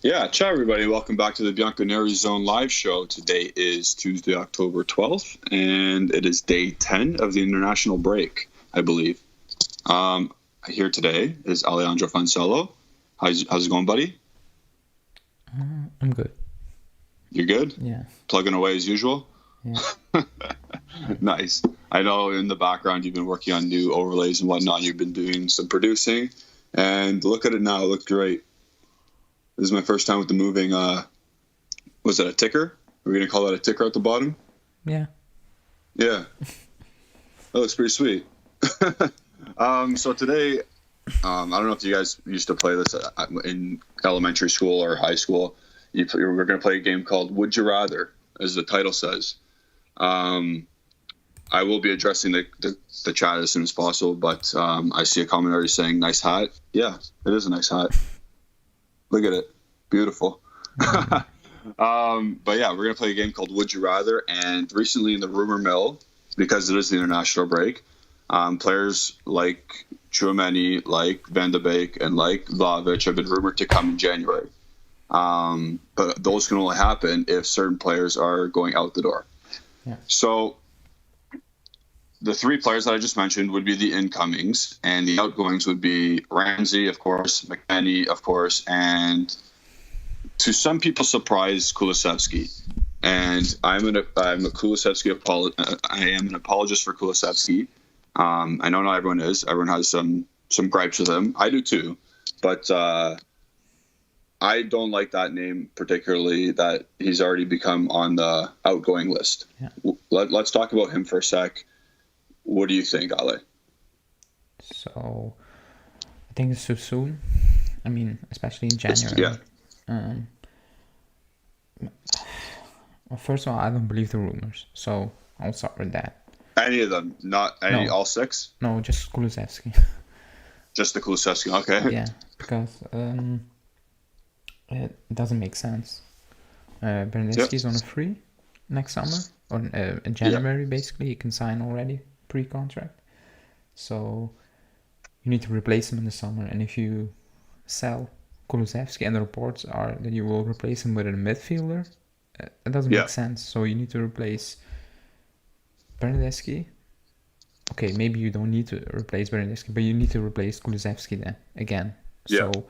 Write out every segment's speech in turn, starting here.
Yeah, ciao everybody. Welcome back to the Bianconeri Zone live show. Today is Tuesday, October 12th, and it is day 10 of the international break, I believe. Here today is Alejandro Fancello. How's it going, buddy? I'm good. You're good? Yeah. Plugging away as usual? Yeah. Nice. I know in the background you've been working on new overlays and whatnot. You've been doing some producing, and look at it now. It looks great. This is my first time with the moving, was it a ticker? Are we going to call that a ticker at the bottom? Yeah. Yeah. That looks pretty sweet. So today, I don't know if you guys used to play this in elementary school or high school. We're going to play a game called Would You Rather, as the title says. I will be addressing the chat as soon as possible, but I see a comment already saying, nice hat. Yeah, it is a nice hat. Look at it. Beautiful. But yeah, we're going to play a game called Would You Rather. And recently in the rumor mill, because it is the international break, players like Tchouaméni, like Van de Beek, and like Vlahovic have been rumored to come in January. But those can only happen if certain players are going out the door. Yeah. So the three players that I just mentioned would be the incomings, and the outgoings would be Ramsey, of course, McKennie, of course, and to some people's surprise, Kulusevski. And I'm a Kulusevski I am an apologist for Kulusevski. I know not everyone is. Everyone has some gripes with him. I do too, but I don't like that name particularly. That he's already become on the outgoing list. Yeah. Let's talk about him for a sec. What do you think, Ale? So, I think it's too soon. I mean, especially in January. Well, first of all, I don't believe the rumors, so I'll start with that. Any of them? Not any? No. All six? No, just Kulusevski. Just the Kulusevski. Okay. Yeah, because it doesn't make sense. Bernardeschi's on a free next summer, or in January, basically. He can sign already, pre-contract. So you need to replace him in the summer. And if you sell Kulusevski, and the reports are that you will replace him with a midfielder, it doesn't make sense. So you need to replace Bernardeschi. Okay, maybe you don't need to replace Bernardeschi, but you need to replace Kulusevski then again. Yeah. So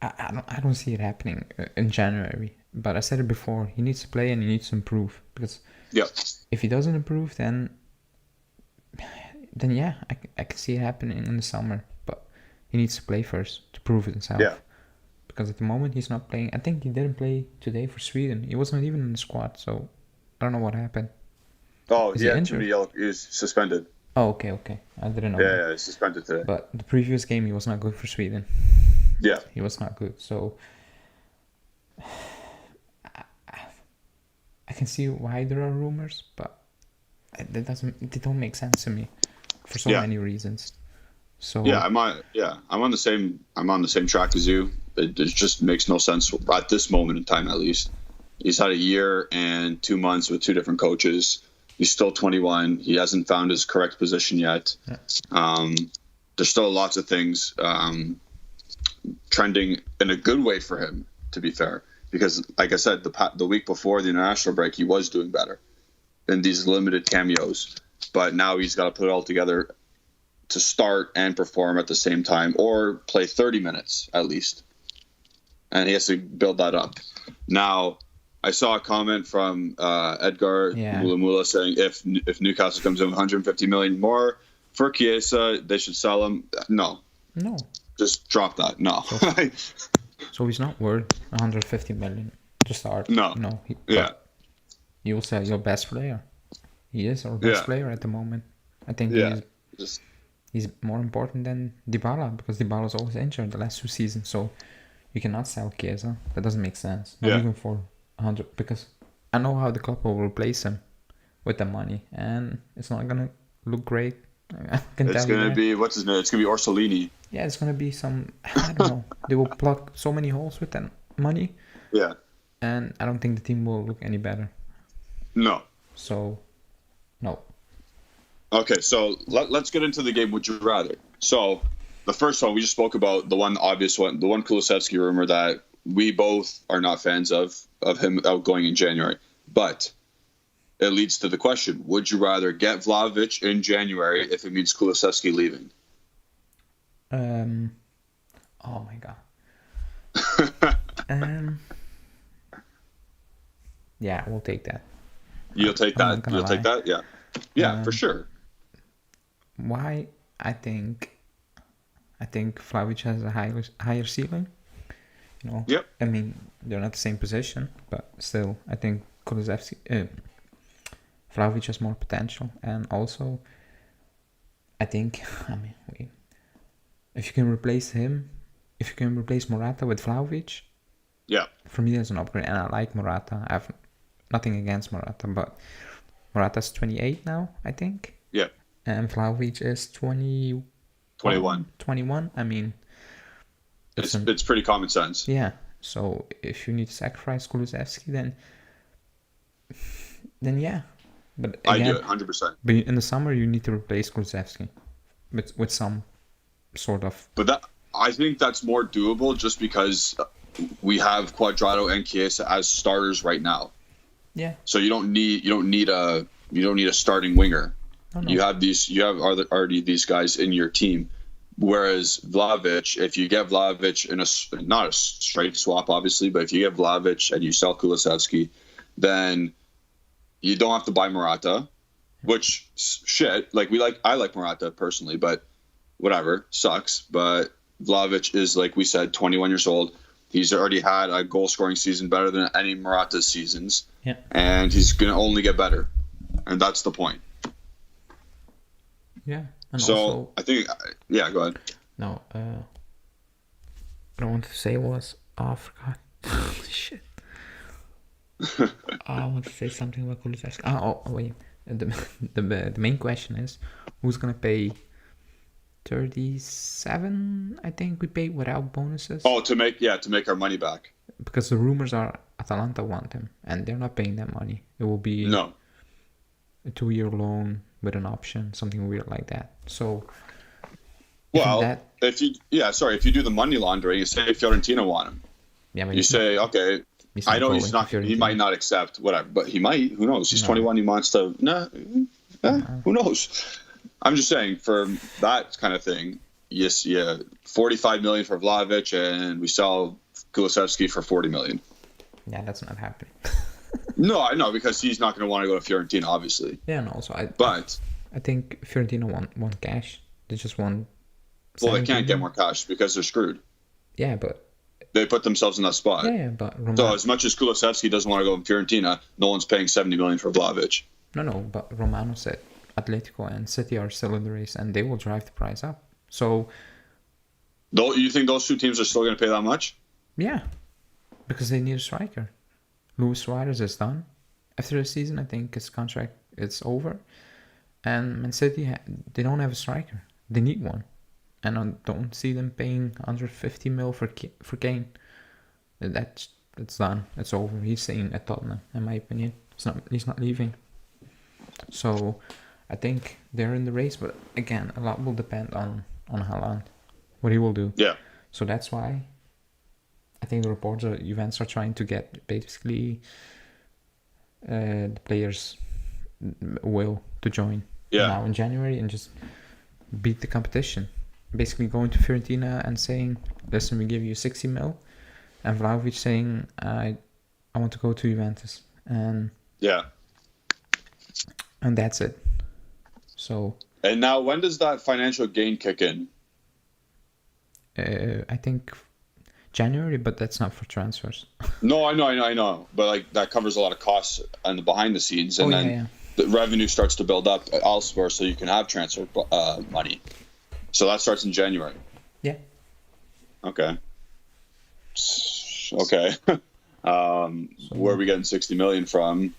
I don't see it happening in January. But I said it before, he needs to play and he needs to improve. Because if he doesn't improve, then yeah, I can see it happening in the summer. But he needs to play first to prove it himself. Yeah. Because at the moment he's not playing. I think he didn't play today for Sweden. He was not even in the squad, so I don't know what happened. Oh, Is he he had injured? he was suspended. Oh, okay. I didn't know. Yeah, he's suspended today. But the previous game, he was not good for Sweden. Yeah. He was not good. So I can see why there are rumors, but they don't make sense to me for so many reasons. So yeah, I'm on the same track as you. It just makes no sense at this moment in time, at least. He's had a year and 2 months with two different coaches. He's still 21. He hasn't found his correct position yet. Yeah. There's still lots of things trending in a good way for him, to be fair. Because, like I said, the week before the international break, he was doing better in these limited cameos. But now he's got to put it all together to start and perform at the same time, or play 30 minutes at least. And he has to build that up. Now, I saw a comment from Edgar Mulamula saying if Newcastle comes in with 150 million more for Chiesa, they should sell him. No. Just drop that. No. So he's not worth 150 million to start. No. You will sell your best player. He is our best player at the moment. I think he's more important than Dybala, because Dybala's always injured the last 2 seasons. So you cannot sell Chiesa. That doesn't make sense. Not even for 100, because I know how the club will replace him with the money, and it's not gonna look great. It's gonna be what's his name? It's gonna be Orsolini. Yeah, it's gonna be some. I don't know. They will plug so many holes with that money. Yeah. And I don't think the team will look any better. No. So, no. Okay, so let's get into the game. Would you rather? So, the first one we just spoke about, the one obvious one, the one Kulusevski rumor that we both are not fans of him outgoing in January. But it leads to the question: would you rather get Vlahovic in January if it means Kulusevski leaving? Oh my god. Yeah, we'll take that. You'll take that. You'll take that. Yeah. Yeah, for sure. Why? I think Vlahovic has a higher ceiling. You know. Yep. I mean, they're not the same position, but still, I think Vlahovic has more potential, and also, I think, if you can replace him, if you can replace Morata with Vlahovic, yeah, for me that's an upgrade, and I like Morata. I have nothing against Morata, but Morata's 28 now, I think. Yeah. And Vlahovic is 21. 21. I mean, it's pretty common sense. Yeah. So if you need to sacrifice Kulusevski, then yeah. But again, I do it 100%. But in the summer, you need to replace Kulusevski with some sort of. But I think that's more doable just because we have Cuadrado and Chiesa as starters right now. Yeah. So you don't need a starting winger. Oh, no. You have already these guys in your team. Whereas Vlahovic, if you get Vlahovic in not a straight swap, obviously, but if you get Vlahovic and you sell Kulusevski, then you don't have to buy Morata, which I like Morata personally, but whatever, sucks. But Vlahovic is, like we said, 21 years old. He's already had a goal scoring season better than any Morata's seasons. Yeah. And he's going to only get better. And that's the point. Yeah. And so also, I think, yeah, go ahead. No, what I wanted to say was, I forgot. Shit. I want to say something about Kulusevski. Oh, wait. The main question is, who's gonna pay 37? I think we pay without bonuses. Oh, to make our money back. Because the rumors are Atalanta want him, and they're not paying that money. It will be a 2-year loan with an option, something weird like that. So, if you do the money laundering, you say Fiorentina want him. Yeah, but you say, okay, I know he's not. He might not accept whatever, but he might. Who knows? He's 21. He wants to. Who knows? I'm just saying, for that kind of thing, yes, yeah, 45 million for Vlahovic, and we sell Kulusevski for 40 million. Yeah, that's not happening. No, I know, because he's not going to want to go to Fiorentina, obviously. Yeah, and also I think Fiorentina want cash. They just want. Well, they can't get more cash because they're screwed. Yeah, but they put themselves in that spot. Yeah, but so as much as Kulusevski doesn't want to go to Fiorentina, no one's paying 70 million for Vlahovic. No, but Romano said Atletico and City are still in the race, and they will drive the price up. So, you think those two teams are still going to pay that much? Yeah, because they need a striker. Luis Suarez is done after the season. I think his contract is over, and Man City they don't have a striker. They need one, and I don't see them paying 150 mil for Kane. That's done. It's over. He's staying at Tottenham, in my opinion. He's not leaving. So, I think they're in the race, but again, a lot will depend on Haaland, what he will do. Yeah. So that's why I think the reports are Juventus are trying to get basically the players' will to join now in January and just beat the competition. Basically going to Fiorentina and saying, listen, we give you 60 mil, and Vlahovic saying, I want to go to Juventus. And and that's it. So. And now, when does that financial gain kick in? I think January, but that's not for transfers. No, I know. But that covers a lot of costs and the behind the scenes, and the revenue starts to build up elsewhere, so you can have transfer money. So that starts in January. Yeah. Okay. Where are we getting 60 million from?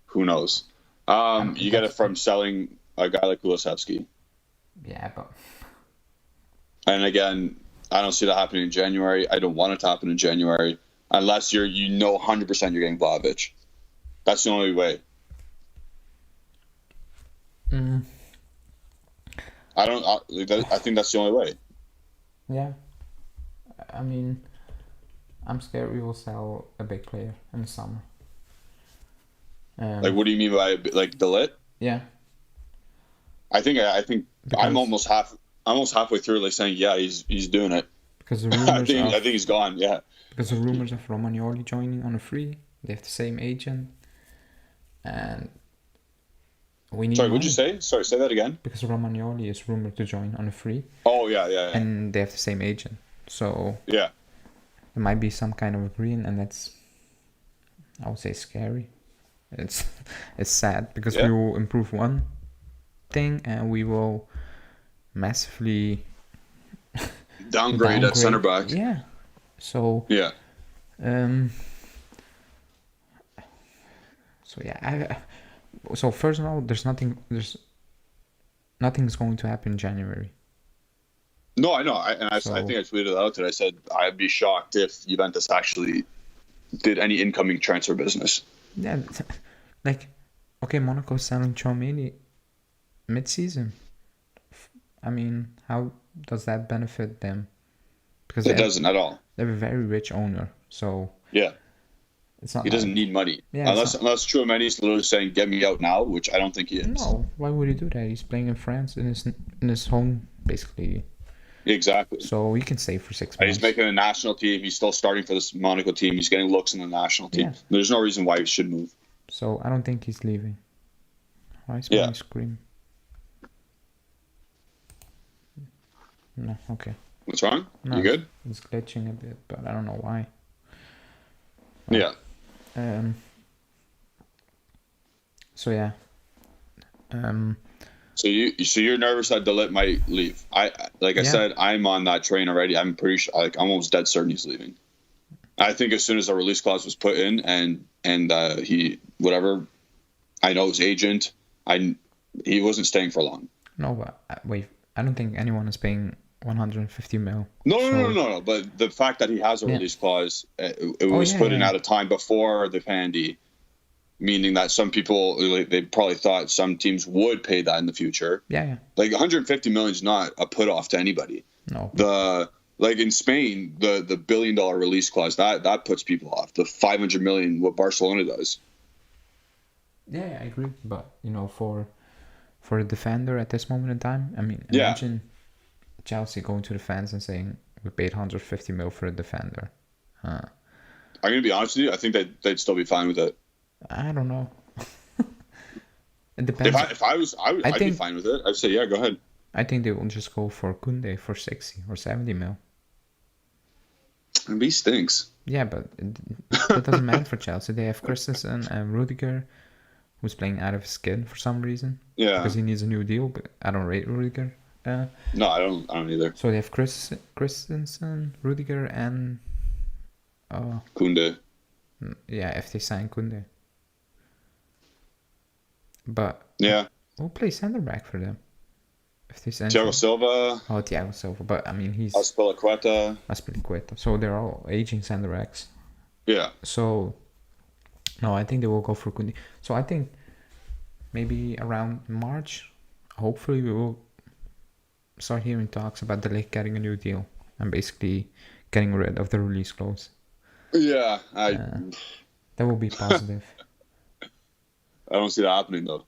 Who knows? You get it from selling a guy like Kulusevski. Yeah, but. And again, I don't see that happening in January. I don't want it to happen in January unless 100% you're getting Vlahovic. That's the only way. I don't. I think that's the only way. Yeah, I mean, I'm scared we will sell a big player in the summer. Like, what do you mean by like Delit? Yeah. I think I'm almost halfway through, like saying, yeah, he's doing it. Because the rumors I think he's gone. Yeah. Because the rumors of Romagnoli joining on a free, they have the same agent, and we need. Sorry, what'd you say? Sorry, say that again. Because Romagnoli is rumored to join on a free. Oh yeah. And they have the same agent, so yeah, there might be some kind of agreement, and that's, I would say, scary. It's sad because we will improve one thing and we will massively downgrade at center back. Yeah. So yeah. So yeah, so first of all, nothing's going to happen in January. No, I know. I think I tweeted out that I said I'd be shocked if Juventus actually did any incoming transfer business. Yeah, like, okay, Monaco's selling Tchouaméni mid-season. I mean, how does that benefit them? Because it doesn't at all. They have a very rich owner, so yeah, it's not. He doesn't need money, unless Tchouaméni's literally saying "get me out now," which I don't think he is. No, why would he do that? He's playing in France in his home, basically. Exactly. So he can stay for 6 months. He's making a national team. He's still starting for this Monaco team. He's getting looks in the national team. Yeah. There's no reason why he should move. So I don't think he's leaving. Why is my scream? No, okay. What's wrong? No, you good? It's glitching a bit, but I don't know why. Yeah. So yeah. So you're nervous that Delit might leave. I said, I'm on that train already. I'm pretty sure, I'm almost dead certain he's leaving. I think as soon as the release clause was put in and he whatever, I know his agent, he wasn't staying for long. No, but wait, I don't think anyone is paying 150 mil. No. But the fact that he has a release clause, it was put in at a time before the Pandy. Meaning that some people, they probably thought some teams would pay that in the future. Yeah. Like 150 million is not a put off to anybody. No. Like in Spain, the $1 billion release clause that puts people off. The 500 million, what Barcelona does. Yeah, I agree. But for a defender at this moment in time, I mean, imagine Chelsea going to the fans and saying we paid 150 mil for a defender. I'm gonna be honest with you. I think they'd still be fine with it. I don't know. It depends. If I was, I'd be fine with it. I'd say, yeah, go ahead. I think they will just go for Koundé for 60 or 70 mil. And he stinks. Yeah, but it doesn't matter for Chelsea. They have Christensen and Rudiger, who's playing out of his skin for some reason. Yeah. Because he needs a new deal, but I don't rate Rudiger. No, I don't either. So they have Christensen, Rudiger, and Koundé. Yeah, if they sign Koundé. But we'll play center back for them. If they sign Thiago Silva. Oh, Thiago Silva, but I mean he's Azpilicueta. So they're all aging center backs. Yeah. So no, I think they will go for Koundé. So I think maybe around March, hopefully we will start hearing talks about the league getting a new deal and basically getting rid of the release clause. Yeah, that will be positive. I don't see that happening though.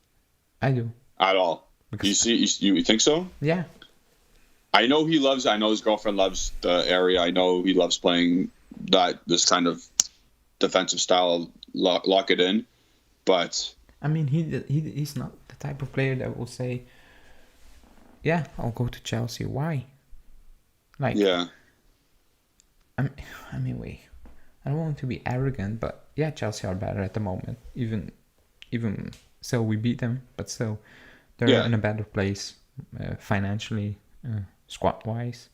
I do. At all. Because you think so? Yeah. I know his girlfriend loves the area. I know he loves playing this kind of defensive style, lock it in. But I mean, he's not the type of player that will say, yeah, I'll go to Chelsea. Why? Like, yeah. I mean, wait. I don't want to be arrogant, but yeah, Chelsea are better at the moment. Even still, we beat them, but still, they're in a better place financially, squad-wise.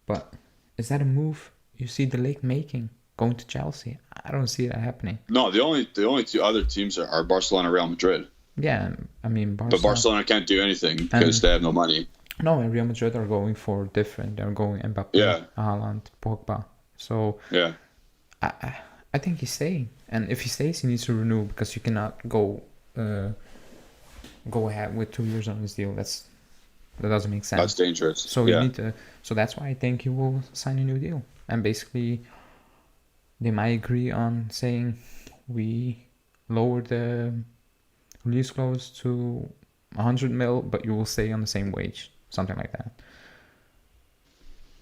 But is that a move you see the league making, going to Chelsea? I don't see that happening. No, the only two other teams are Barcelona and Real Madrid. Yeah, I mean, but Barcelona can't do anything because they have no money. No, and Real Madrid are going for different. They're going Mbappé, Haaland, Pogba. So yeah. I think he's staying, and if he stays, he needs to renew because you cannot go ahead with 2 years on his deal. That's That doesn't make sense. That's dangerous. So you need to. So that's why I think he will sign a new deal. And basically, they might agree on saying we lower the release clause to 100 mil, but you will stay on the same wage, something like that.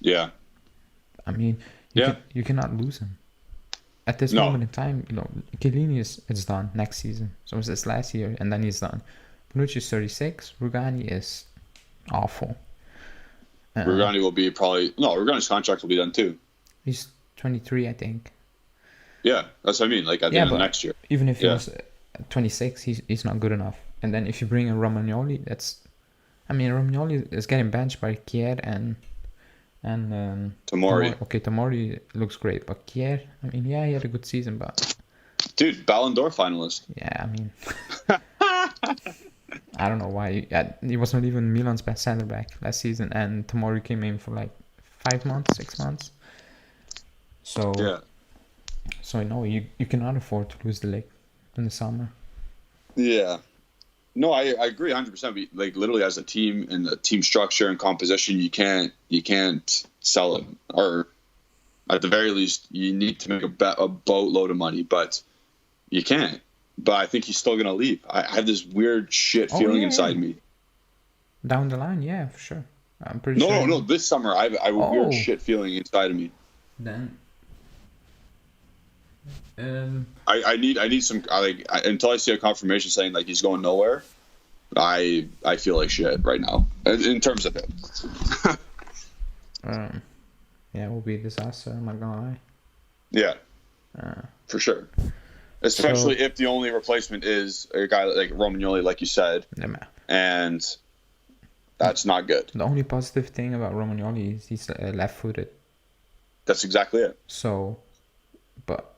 Yeah. I mean, you cannot lose him. At this moment in time, Chiellini is done next season. So it's this last year, and then he's done. Bonucci is 36. Rugani is awful. Rugani will be Rugani's contract will be done too. He's 23, I think. Yeah, that's what I mean. Like at the end of next year. Even if he was 26, he's not good enough. And then if you bring in Romagnoli, Romagnoli is getting benched by Kier and Tomori. Okay, Tomori looks great, but Kier, he had a good season, but dude, Ballon d'Or finalist. Yeah, I don't know why he was not even Milan's best center back last season, and Tomori came in for like 6 months. So you cannot afford to lose the league in the summer. Yeah. No, I agree 100%. Like literally, as a team and the team structure and composition, you can't sell him, or at the very least, you need to make a boatload of money, but you can't. But I think he's still gonna leave. I have this weird shit feeling inside me. Down the line, yeah, for sure. I'm pretty sure. No. This summer, I have a weird shit feeling inside of me. Then. I need some until I see a confirmation saying like he's going nowhere. I feel like shit right now in terms of it. Yeah, it will be a disaster. I'm not gonna lie. Yeah, for sure. Especially if the only replacement is a guy like Romagnoli, like you said, and that's not good. The only positive thing about Romagnoli is he's left-footed. That's exactly it. So, but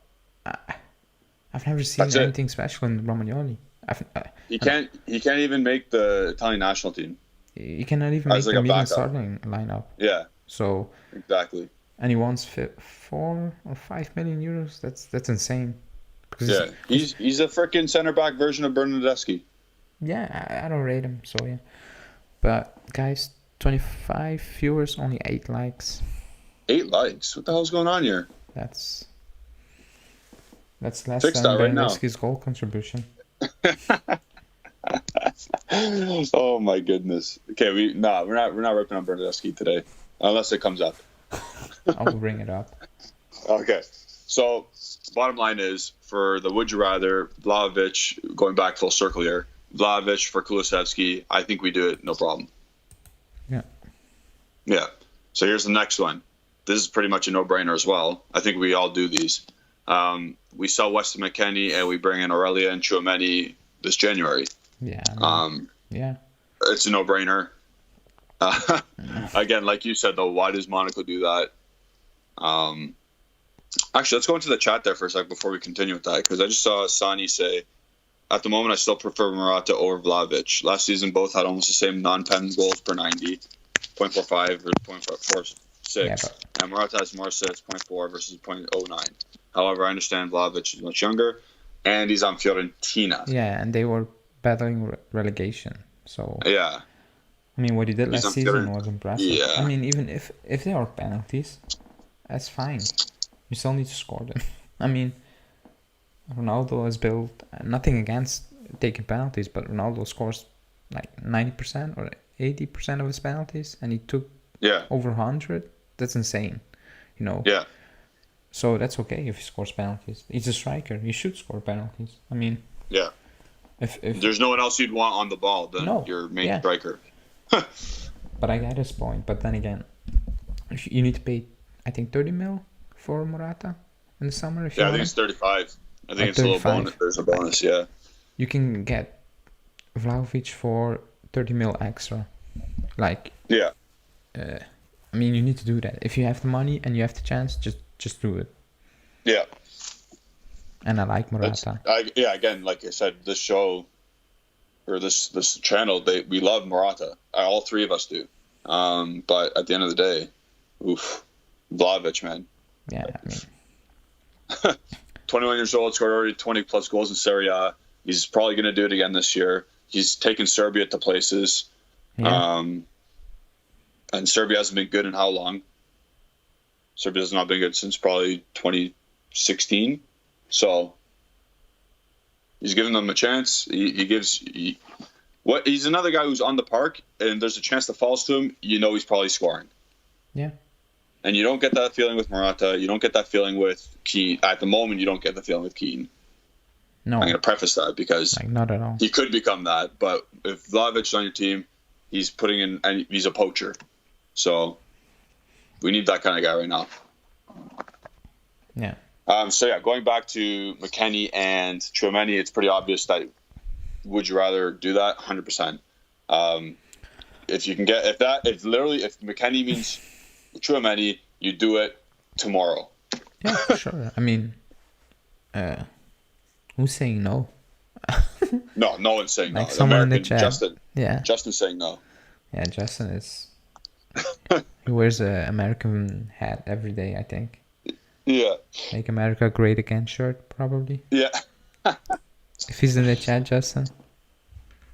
I've never seen anything special in Romagnoli. He can't even make the Italian national team. He cannot even make the Milan starting lineup. Yeah. So exactly. And he wants 4 or 5 million euros. That's insane. Because he's a freaking center back version of Bernardeschi. Yeah, I don't rate him. So yeah. But guys, 25 viewers, only 8 likes. 8 likes? What the hell's going on here? That's less than Bernardeschi's goal contribution. Oh my goodness. Okay, we're not ripping on Bernardeschi today, unless it comes up. I'll bring it up. Okay, so bottom line is, for the would you rather, Vlahovic, going back full circle here, Vlahovic for Kulusevski, I think we do it, no problem. Yeah. So here's the next one. This is pretty much a no-brainer as well. I think we all do these. We sell Weston McKennie and we bring in Aurelia and Tchouameni this January. Yeah. Yeah. It's a no-brainer. Again, like you said, though, why does Monaco do that? Actually, let's go into the chat there for a sec before we continue with that, because I just saw Sani say, at the moment, I still prefer Morata over Vlahovic. Last season, both had almost the same non-pen goals per 90, 0.45 or 0.46, and Morata has more assists, 0.4 versus 0.09. However, I understand Vlahovic is much younger, and he's on Fiorentina. Yeah, and they were battling relegation. So yeah, I mean, what he did last season was impressive. Yeah. I mean, even if there are penalties, that's fine. You still need to score them. I mean, Ronaldo has built nothing against taking penalties, but Ronaldo scores like 90% or 80% of his penalties, and he took over 100. That's insane, you know. Yeah. So that's okay if he scores penalties. He's a striker. He should score penalties. I mean, yeah. If there's no one else you'd want on the ball than your main striker. But I get his point. But then again, if you need to pay, I think 30 mil for Morata in the summer. If I think it's 35. I think it's 35. A little bonus. There's a bonus, yeah. You can get Vlahovic for 30 mil extra. Like, yeah. I mean, you need to do that. If you have the money and you have the chance, just do it. Yeah. And I like Morata. Again, like I said, this show or this channel, we love Morata. All three of us do. But at the end of the day, Vlahovic, man. Yeah, I mean. 21 years old, scored already 20 plus goals in Serie A. He's probably going to do it again this year. He's taken Serbia to places. Yeah. And Serbia hasn't been good in how long? Serbia has not been good since probably 2016. So he's giving them a chance. He's another guy who's on the park, and there's a chance that falls to him. You know he's probably scoring. Yeah. And you don't get that feeling with Morata. You don't get that feeling with Keane. At the moment, you don't get the feeling with Keane. No. I'm going to preface that because not at all. He could become that. But if Vladovic's on your team, he's putting in, and he's a poacher. So we need that kind of guy right now. Yeah. Going back to McKennie and Tchouaméni, it's pretty obvious that would you rather do that? 100%. If you can get if McKennie means Tchouaméni, you do it tomorrow. Yeah, for sure. I mean, who's saying no? No one's saying like no. Someone in the chat. Justin's saying no. Yeah, Justin is. He wears an American hat every day, I think. Yeah. Make America Great Again shirt, probably. Yeah. If he's in the chat, Justin.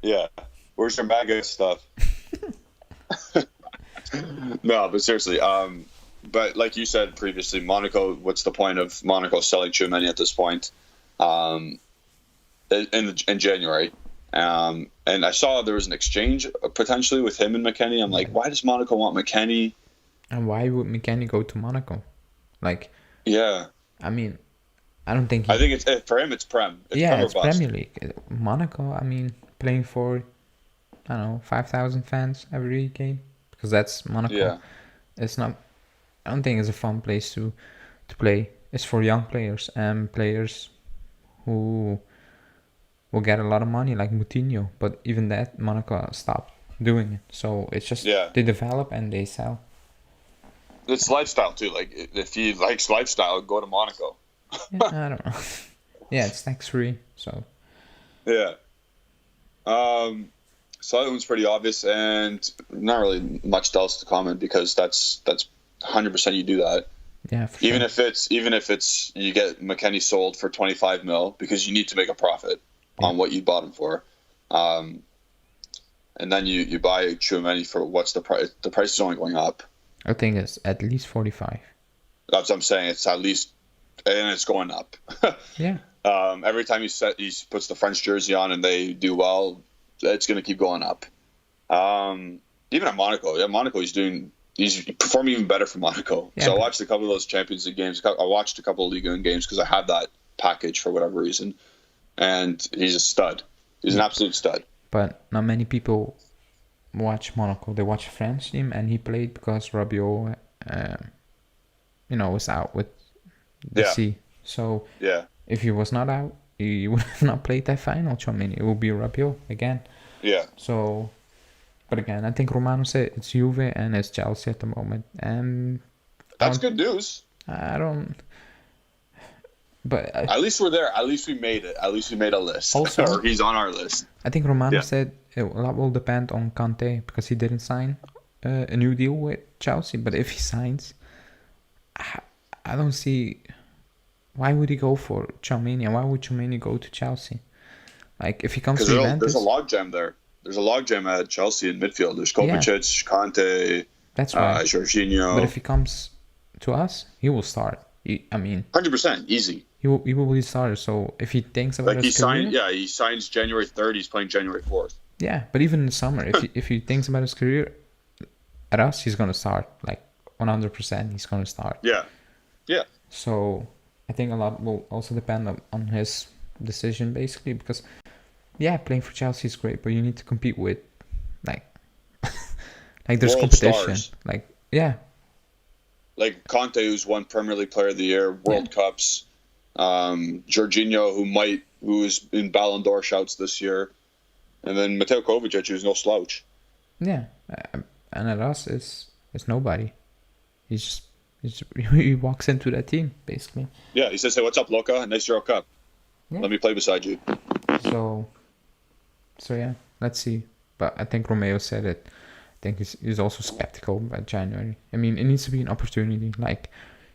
Yeah. Where's your MAGA stuff? No, but seriously, but like you said previously, Monaco, what's the point of Monaco selling Tchouaméni at this point? In January. And I saw there was an exchange potentially with him and McKennie. I'm like, why does Monaco want McKennie? And why would McKennie go to Monaco? Like, yeah. I mean, I don't think. I think it's for him. It's Prem. It's Premier League. Monaco. I mean, playing for, I don't know, 5,000 fans every game, because that's Monaco. Yeah. It's not. I don't think it's a fun place to play. It's for young players and players who will get a lot of money, like Moutinho. But even that, Monaco stopped doing it. So it's just they develop and they sell. It's lifestyle too. Like if he likes lifestyle, go to Monaco. Yeah, I don't know. Yeah, it's tax free. So. Yeah. So that one's pretty obvious, and not really much else to comment because that's 100% you do that. Yeah, for sure. Even if it's you get McKennie sold for 25 mil because you need to make a profit on what you bought him for, and then you buy Tchouaméni for what's the price? The price is only going up. I think it's at least 45. That's what I'm saying. It's at least, and it's going up. Yeah. Every time he puts the French jersey on and they do well, it's going to keep going up. Even at Monaco, Monaco he's performing even better for Monaco. Yeah, so I watched a couple of those Champions League games. I watched a couple of Ligue 1 games because I had that package for whatever reason, and he's a stud. He's an absolute stud. But not many people watch Monaco. They watch the French team, and he played because Rabiot, was out with the C. So if he was not out, he would have not played that final. Tchouaméni, it would be Rabiot again. Yeah. So, but again, I think Romano said it's Juve and it's Chelsea at the moment, and that's good news. I don't. But at least we're there. At least we made it. At least we made a list. Also, or he's on our list. I think Romano said a lot will depend on Kanté because he didn't sign a new deal with Chelsea. But if he signs, I don't see why would he go for Tchouaméni, and why would Tchouaméni go to Chelsea? Like if he comes to Juventus, there's a logjam there. There's a logjam at Chelsea in midfield. There's Kovacic, Kanté, that's right, Jorginho. But if he comes to us, he will start. 100% easy. He will be starter. So if he thinks about his career, he signs January 3rd. He's playing January 4th. Yeah, but even in the summer, if he thinks about his career, at us he's gonna start. Like 100%, he's gonna start. Yeah. So I think a lot will also depend on his decision, basically, because playing for Chelsea is great, but you need to compete with like there's world competition. Stars. Like Conte, who's won Premier League Player of the Year, World Cups. Jorginho, who is in Ballon d'Or shouts this year, and then Mateo Kovacic, who's no slouch. Yeah, and at us, it's nobody. He walks into that team basically. Yeah, he says, "Hey, what's up, Luca? Nice Euro Cup. Yeah. Let me play beside you." So yeah, let's see. But I think Romeo said it. I think he's also skeptical about January. I mean, it needs to be an opportunity. Like,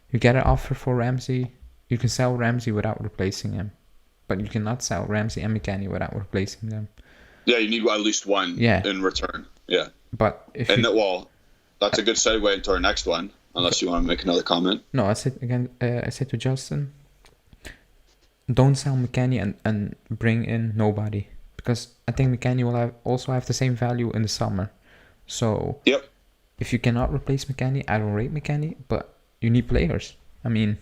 you get an offer for Ramsey, you can sell Ramsey without replacing him, but you cannot sell Ramsey and McKennie without replacing them. Yeah, you need at least one in return. Yeah, but that's a good segue into our next one. Unless you want to make another comment. No, I said again. I said to Justin, don't sell McKennie and bring in nobody, because I think McKennie will also have the same value in the summer. So yep. If you cannot replace McKennie, I don't rate McKennie, but you need players. I mean,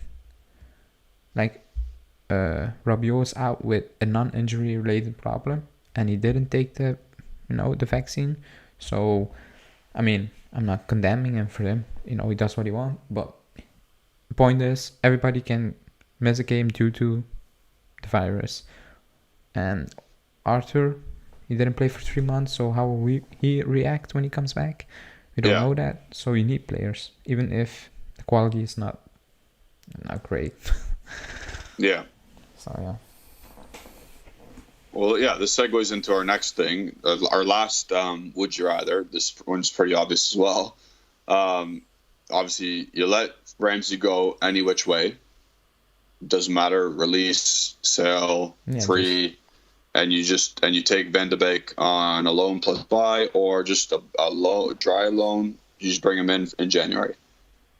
like Rabiot is out with a non-injury related problem, and he didn't take the vaccine. So, I mean, I'm not condemning him for him. He does what he wants. But the point is, everybody can miss a game due to the virus. And Arthur, he didn't play for 3 months, so how will he react when he comes back? We don't know that. So you need players, even if the quality is not great. Yeah. So, yeah. Well, yeah, this segues into our next thing. Our last would you rather. This one's pretty obvious as well. Obviously, you let Ramsey go any which way. Doesn't matter, release, sell, free, and you take Van de Beek on a loan plus buy, or just a dry loan. You just bring him in January.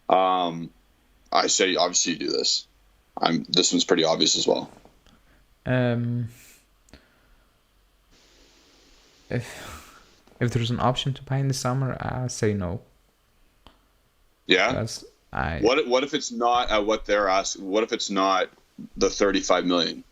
I say obviously you do this. This one's pretty obvious as well. If there's an option to buy in the summer, I say no. Yeah. What if it's not at what they're asking? What if it's not the 35 million?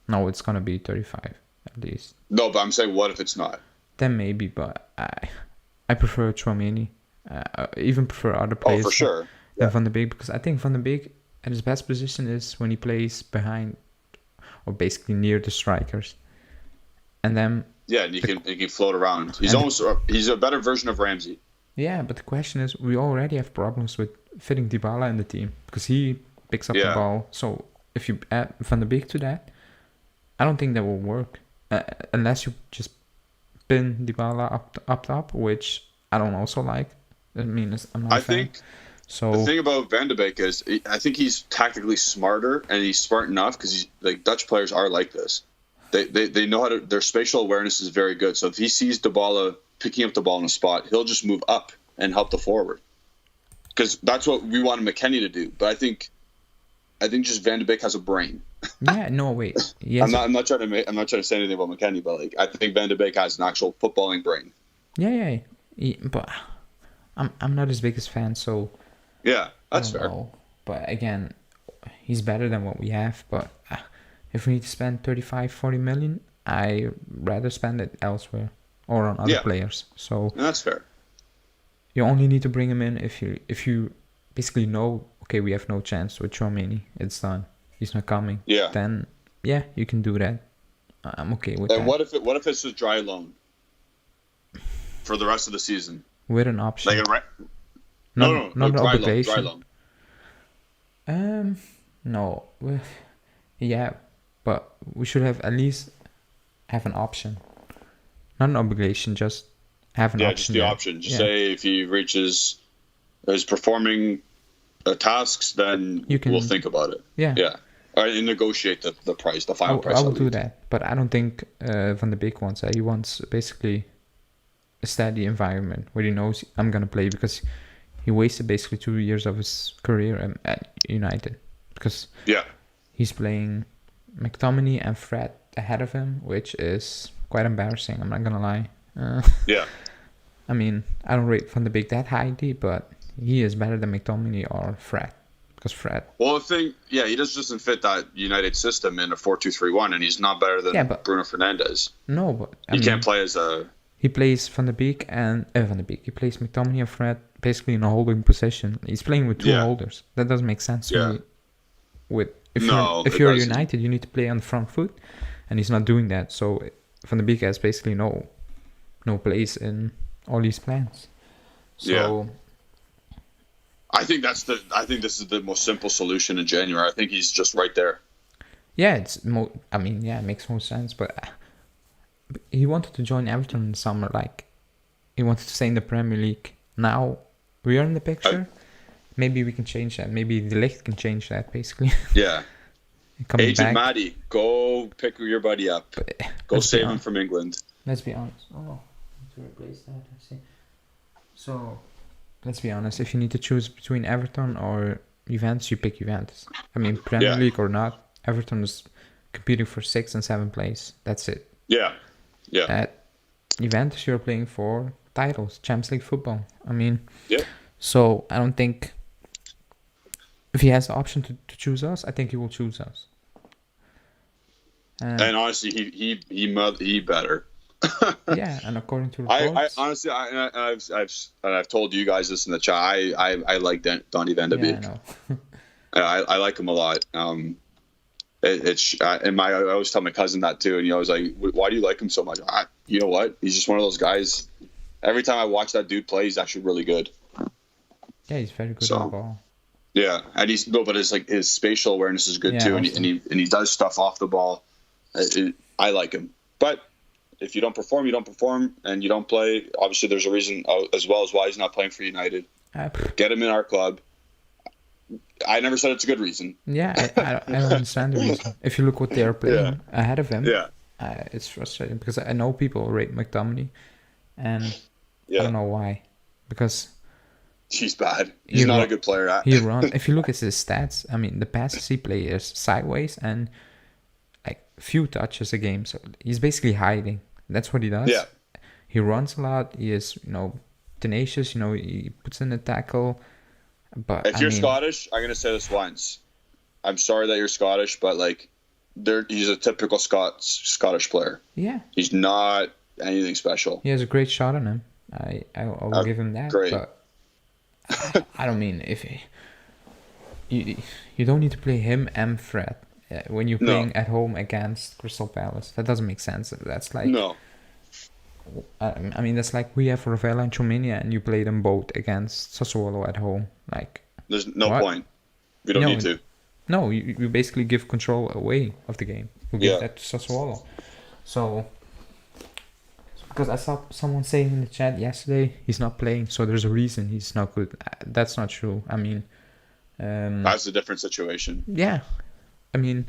No, it's gonna be 35 at least. No, but I'm saying, what if it's not? Then maybe, but I prefer Tchouaméni. I even prefer other players. Oh, for sure. Than Van de Beek, because I think Van de Beek at his best position is when he plays behind, or basically near the strikers, and then. Yeah, and he can float around. He's a better version of Ramsey. Yeah, but the question is, we already have problems with fitting Dybala in the team, because he picks up the ball. So if you add Van de Beek to that, I don't think that will work. Unless you just pin Dybala up top, which I don't also like. I mean, I'm not a fan. So the thing about Van de Beek is, I think he's tactically smarter, and he's smart enough because Dutch players are like this. They know how to. Their spatial awareness is very good. So if he sees Dybala picking up the ball in a spot, he'll just move up and help the forward. Because that's what we want McKennie to do. But I think just Van de Beek has a brain. Yeah, no, wait. I'm not trying to say anything about McKennie, but I think Van de Beek has an actual footballing brain. Yeah. But I'm not his biggest fan, so. Yeah, that's fair. But again, he's better than what we have. But if we need to spend 35-40 million, I rather spend it elsewhere or on other players. So that's fair. You only need to bring him in if you basically know, okay, we have no chance with Tchouaméni. It's done. He's not coming. Yeah. Then you can do that. I'm okay with that. And what if it's a dry loan for the rest of the season with an option? Not an dry obligation. Loan. No. Yeah, but we should at least have an option. Not an obligation, just have an option. Yeah, just the option. Just say if he reaches his performing tasks, then we'll think about it. Yeah. Or negotiate the price, the final price. I will do that, but I don't think Van de Beek wants that. He wants basically a steady environment where he knows I'm going to play, because he wasted basically 2 years of his career at United, because he's playing McTominay and Fred ahead of him, which is quite embarrassing. I'm not gonna lie. I mean, I don't rate Van de Beek that highly, but he is better than McTominay or Fred, because Fred. Well, the thing, he just doesn't fit that United system in a 4-2-3-1, and he's not better than Bruno Fernandes. No, but he can't play as a. He plays Van de Beek and He plays McTominay and Fred basically in a holding position. He's playing with two holders. That doesn't make sense to me. If you're United, you need to play on the front foot, and he's not doing that. So Van de Beek has basically no place in all these plans. So I think this is the most simple solution in January. I think he's just right there. Yeah, it makes more sense. But he wanted to join Everton in the summer. Like, he wanted to stay in the Premier League. Now we are in the picture. Maybe we can change that. Maybe De Ligt can change that, basically. Yeah. Agent Matty, go pick your buddy up. Go save him from England. Let's be honest. Oh, to replace that. Let's see. So, let's be honest. If you need to choose between Everton or Juventus, you pick Juventus. I mean, Premier League or not, Everton is competing for 6th and 7th place. That's it. Yeah. At Juventus, you're playing for titles, Champions League football. I mean, so I don't think if he has the option to choose us, I think he will choose us. And honestly, he better. Yeah, and according to reports, I honestly, I've told you guys this in the chat. I like Donny Van de Beek. I like him a lot. I always tell my cousin that too, and he always like, why do you like him so much? You know what? He's just one of those guys. Every time I watch that dude play, he's actually really good. Yeah, he's very good on the ball. Yeah, and but his spatial awareness is good too, and he does stuff off the ball. I like him, but if you don't perform, you don't perform, and you don't play. Obviously, there's a reason as well as why he's not playing for United. Get him in our club. I never said it's a good reason. Yeah, I don't understand the reason. If you look what they're playing ahead of him, it's frustrating because I know people rate McTominay, and I don't know why. Because he's bad. He's not a good player. He runs. If you look at his stats, I mean, the passes he plays is sideways and like few touches a game. So he's basically hiding. That's what he does. Yeah. He runs a lot. He is, tenacious. He puts in a tackle. But if you're Scottish, I'm gonna say this once. I'm sorry that you're Scottish, but he's a typical Scottish player. Yeah. He's not anything special. He has a great shot on him. I will give him that. Great. But I don't mean if you don't need to play him and Fred when you're playing at home against Crystal Palace. That doesn't make sense. That's like I mean that's like we have Ravella and Chomenia and you play them both against Sassuolo at home. Like there's no point. We don't need to. No, you basically give control away of the game. You give that to Sassuolo. So because I saw someone saying in the chat yesterday he's not playing, so there's a reason he's not good. That's not true. I mean, that's a different situation. Yeah, I mean,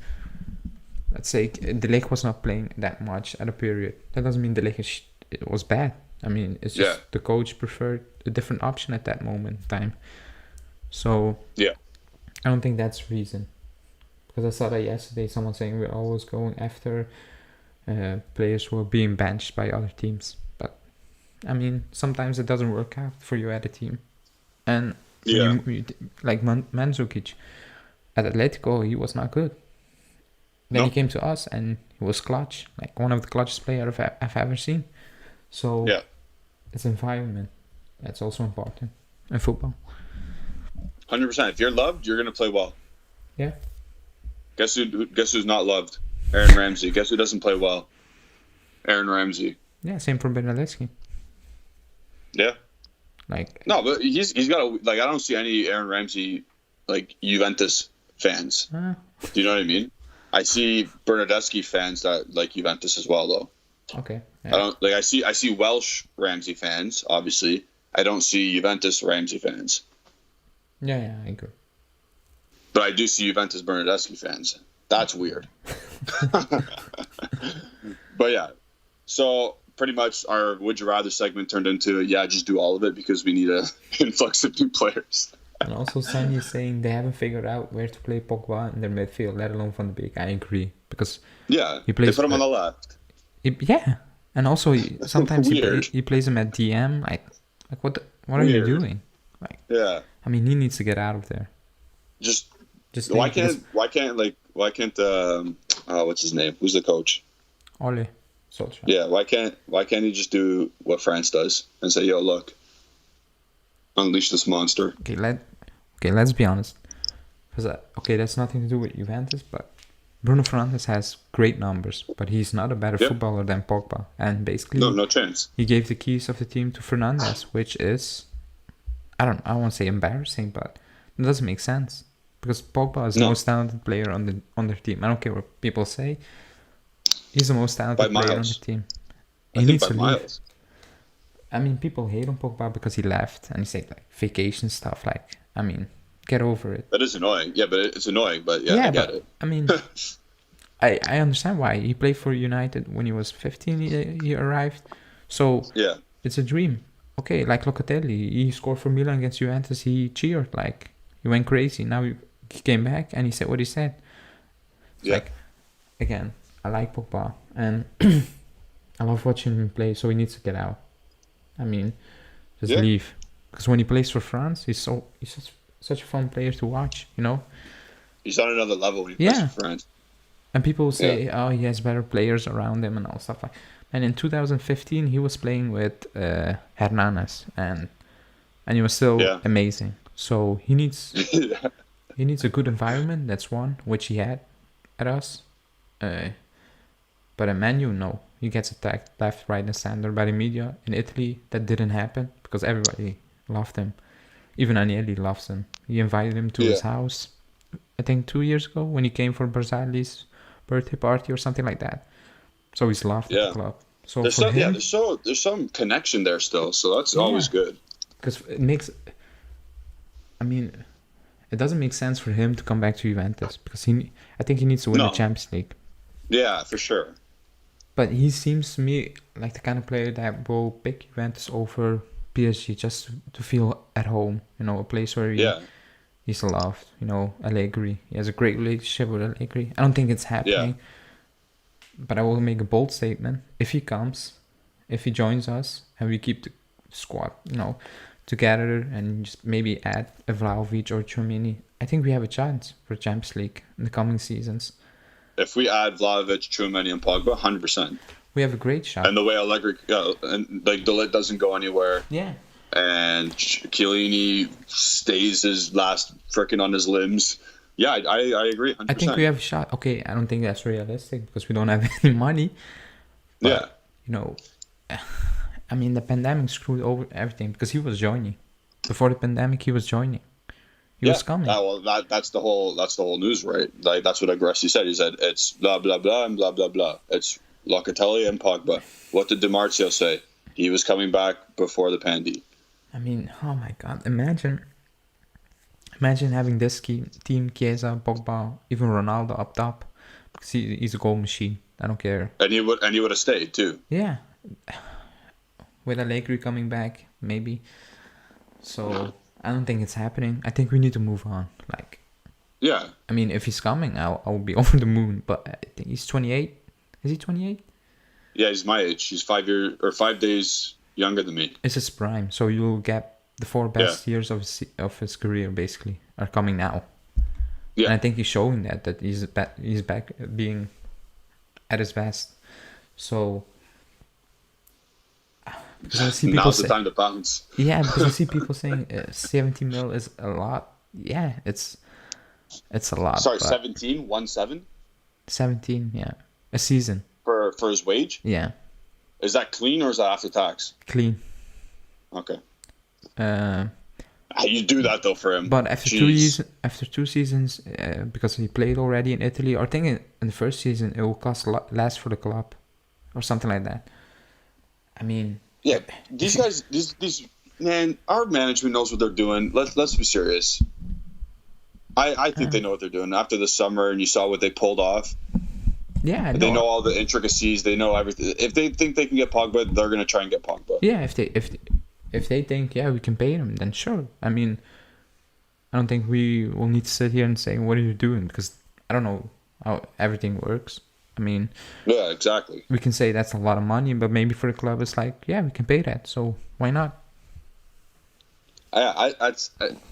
let's say De Ligt was not playing that much at a period. That doesn't mean De Ligt it was bad. I mean, it's just the coach preferred a different option at that moment in time. So I don't think that's the reason. Because I saw that yesterday, someone saying we're always going after players who are being benched by other teams. But I mean, sometimes it doesn't work out for you at a team. And like Mandzukic at Atletico, he was not good. Then he came to us and he was clutch, like one of the clutchest players I've ever seen. So it's environment. That's also important in football. 100%. If you're loved, you're gonna play well. Yeah. Guess who's not loved? Aaron Ramsey. Guess who doesn't play well? Aaron Ramsey. Yeah, same for Bernardeschi. Yeah. Like no, but he's got I don't see any Aaron Ramsey Juventus fans. Do you know what I mean? I see Bernardeschi fans that like Juventus as well, though. Okay. Yeah. I don't I see Welsh Ramsey fans. Obviously, I don't see Juventus Ramsey fans. Yeah, I agree. But I do see Juventus Bernardeschi fans. That's weird. But yeah, so pretty much our Would You Rather segment turned into just do all of it because we need an influx of new players. And also Sandy is saying they haven't figured out where to play Pogba in their midfield, let alone Van de Beek. I agree because he plays, they put him on the left. And also sometimes he plays him at DM. Like what are you doing? Like I mean, he needs to get out of there. Just why can't what's his name? Who's the coach? Ole Solskjaer. Yeah, why can't he just do what France does and say, yo, look, unleash this monster? Okay, let's be honest. Because that's nothing to do with Juventus, but Bruno Fernandes has great numbers, but he's not a better footballer than Pogba. And basically, no chance. He gave the keys of the team to Fernandes, which is, I won't say embarrassing, but it doesn't make sense. Because Pogba is the most talented player on their team. I don't care what people say. He's the most talented player on the team. He needs to leave. I mean, people hate on Pogba because he left and he said like vacation stuff. Like, I mean, get over it. That is annoying. Yeah, but it's annoying. But I get it. I mean, I understand why he played for United when he was 15. He arrived, so it's a dream. okay, like Locatelli, he scored for Milan against Juventus. He cheered, like he went crazy. Now he came back and he said what he said. It's like, again, I like Pogba and I love watching him play. So he needs to get out. I mean, just leave, because when he plays for France, he's such a fun player to watch. You know, he's on another level when he plays for France. And people say, oh, he has better players around him and all stuff like. And in 2015, he was playing with Hernanes, and he was still amazing. So he needs he needs a good environment. That's one, which he had at us. But at Man U, no, he gets attacked left, right, and center by the media. In Italy, that didn't happen because everybody loved him. Even Agnelli loves him. He invited him to his house, I think 2 years ago, when he came for Barzali's birthday party or something like that. So he's loved at the club. So there's some connection there still. So that's always good. Because it makes, I mean, it doesn't make sense for him to come back to Juventus because I think he needs to win the Champions League. Yeah, for sure. But he seems to me like the kind of player that will pick Juventus over PSG just to feel at home. You know, a place where he's loved. You know, Allegri. He has a great relationship with Allegri. I don't think it's happening. But I will make a bold statement. If he comes, if he joins us, and we keep the squad, you know, together and just maybe add a Vlahovic or Tchouaméni, I think we have a chance for Champions League in the coming seasons. If we add Vlahovic, Tchouaméni, and Pogba, 100%. We have a great shot. And the way Allegri, and like De Ligt doesn't go anywhere. Yeah. And Chiellini stays his last frickin' on his limbs. Yeah, I agree 100%. I think we have a shot. Okay, I don't think that's realistic because we don't have any money. But, you know, I mean, the pandemic screwed over everything because he was joining. Before the pandemic, he was joining. He was coming. That's the whole news, right? Like that's what Agressi said. He said it's blah blah blah and blah blah blah. It's Locatelli and Pogba. What did Di Marzio say? He was coming back before the pandemic. I mean, oh my God! Imagine having this team: Chiesa, Pogba, even Ronaldo up top, because he's a goal machine. I don't care. And he would have stayed too. Yeah, with Allegri coming back, maybe. So. I don't think it's happening. I think we need to move on. Like, I mean, if he's coming, I'll be over the moon. But I think he's 28. Is he 28? Yeah, he's my age. He's 5 days younger than me. It's his prime. So you'll get the 4 best years of his career basically are coming now. Yeah. And I think he's showing that he's back being at his best. So. Because I see people now's the time to bounce. Yeah, because I see people saying 70 mil is a lot. Yeah, it's a lot. Sorry, 17? 1-7? 17, yeah. A season. For his wage? Yeah. Is that clean or is that after tax? Clean. Okay. You do that though for him. But after 2 seasons, because he played already in Italy, or I think in the first season it will cost less for the club, or something like that. I mean. Yeah, these guys, these man, our management knows what they're doing. Let's be serious. I think they know what they're doing. After the summer, and you saw what they pulled off. Yeah, they know all the intricacies. They know everything. If they think they can get Pogba, they're gonna try and get Pogba. Yeah, if they think we can pay him, then sure. I mean, I don't think we will need to sit here and say what are you doing, because I don't know how everything works. I mean, yeah, exactly. We can say that's a lot of money, but maybe for the club, it's like, yeah, we can pay that. So why not?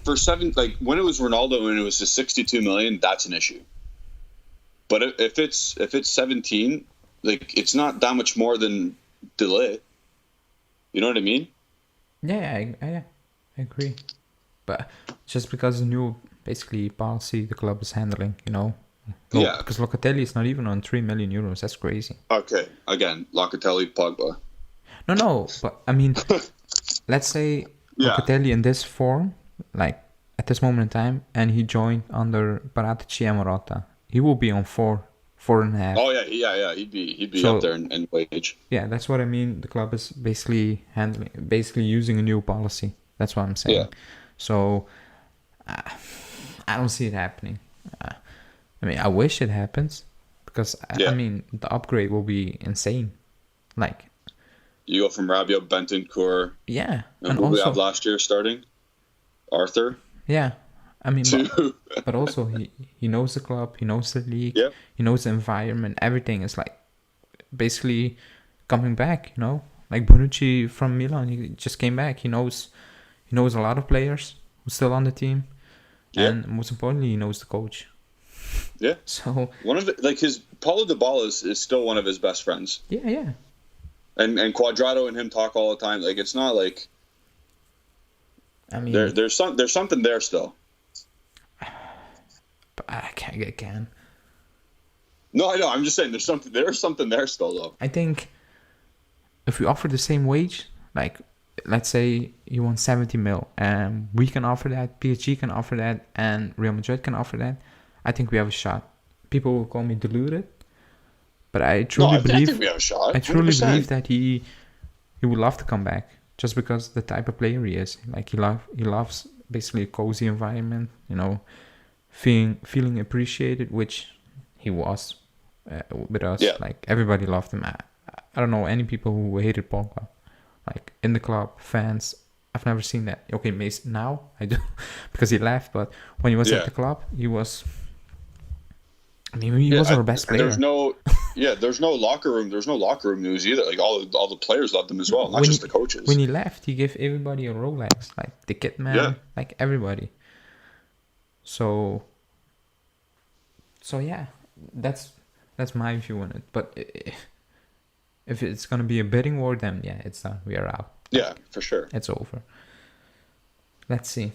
For 7, like when it was Ronaldo and it was 62 million, that's an issue. But if it's 17, like it's not that much more than De Ligt. You know what I mean? Yeah, I agree. But just because the new basically policy the club is handling, you know. Yeah, because Locatelli is not even on 3 million euros. That's crazy. Okay, again, Locatelli, Pogba. No, but I mean, let's say Locatelli in this form, like at this moment in time, and he joined under Paratici and Morata, he will be on 4.5. Oh yeah, he'd be up there in wage. Yeah, that's what I mean. The club is basically using a new policy. That's what I'm saying. Yeah. So I don't see it happening. I mean, I wish it happens because I mean the upgrade will be insane. Like, You go from Rabiot, Bentancur. Yeah, and who we have last year starting? Arthur. Yeah, I mean, but also he knows the club, he knows the league, Yep. he knows the environment. Everything is like basically coming back. You know, like Bonucci from Milan, he just came back. He knows a lot of players who's still on the team, and most importantly, he knows the coach. Yeah. So one of Paulo Dybala is still one of his best friends. Yeah. And Cuadrado and him talk all the time. Like, it's not like. I mean, there's something there still. But I can't get Can. No, I know. I'm just saying there's something there still, though. I think if we offer the same wage, like let's say you want 70 mil, and we can offer that, PSG can offer that, and Real Madrid can offer that, I think we have a shot. People will call me deluded, but I truly believe. I think we have a shot. 100%. I truly believe that he would love to come back, just because the type of player he is. Like he loves basically a cozy environment, you know, feeling appreciated, which he was with us. Yeah. Like everybody loved him. I don't know any people who hated Pogba. Like in the club, fans, I've never seen that. Okay, now I do because he left, but when he was at the club, he was. I mean, he was our best player. There's no locker room. There's no locker room news either. Like all the players loved him as well, not just the coaches. When he left, he gave everybody a Rolex, like the kit man, like everybody. So yeah, that's my view on it. But if it's gonna be a bidding war, then yeah, it's done. We are out. Yeah, for sure. It's over. Let's see.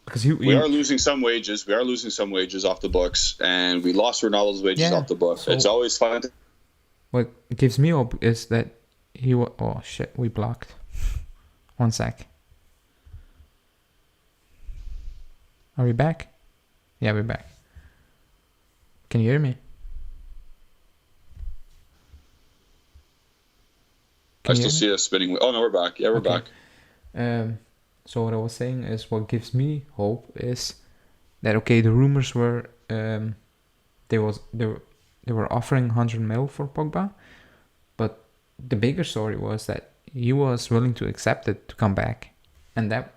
Because we are losing some wages. We are losing some wages off the books, and we lost Ronaldo's wages off the books. So it's always fun. What gives me hope is that oh shit, we blocked. 1 sec. Are we back? Yeah, we're back. Can you hear me? I still see us spinning. Oh no, we're back. Yeah, we're back. So what I was saying is, what gives me hope is that the rumors were they were offering 100 mil for Pogba, but the bigger story was that he was willing to accept it to come back, and that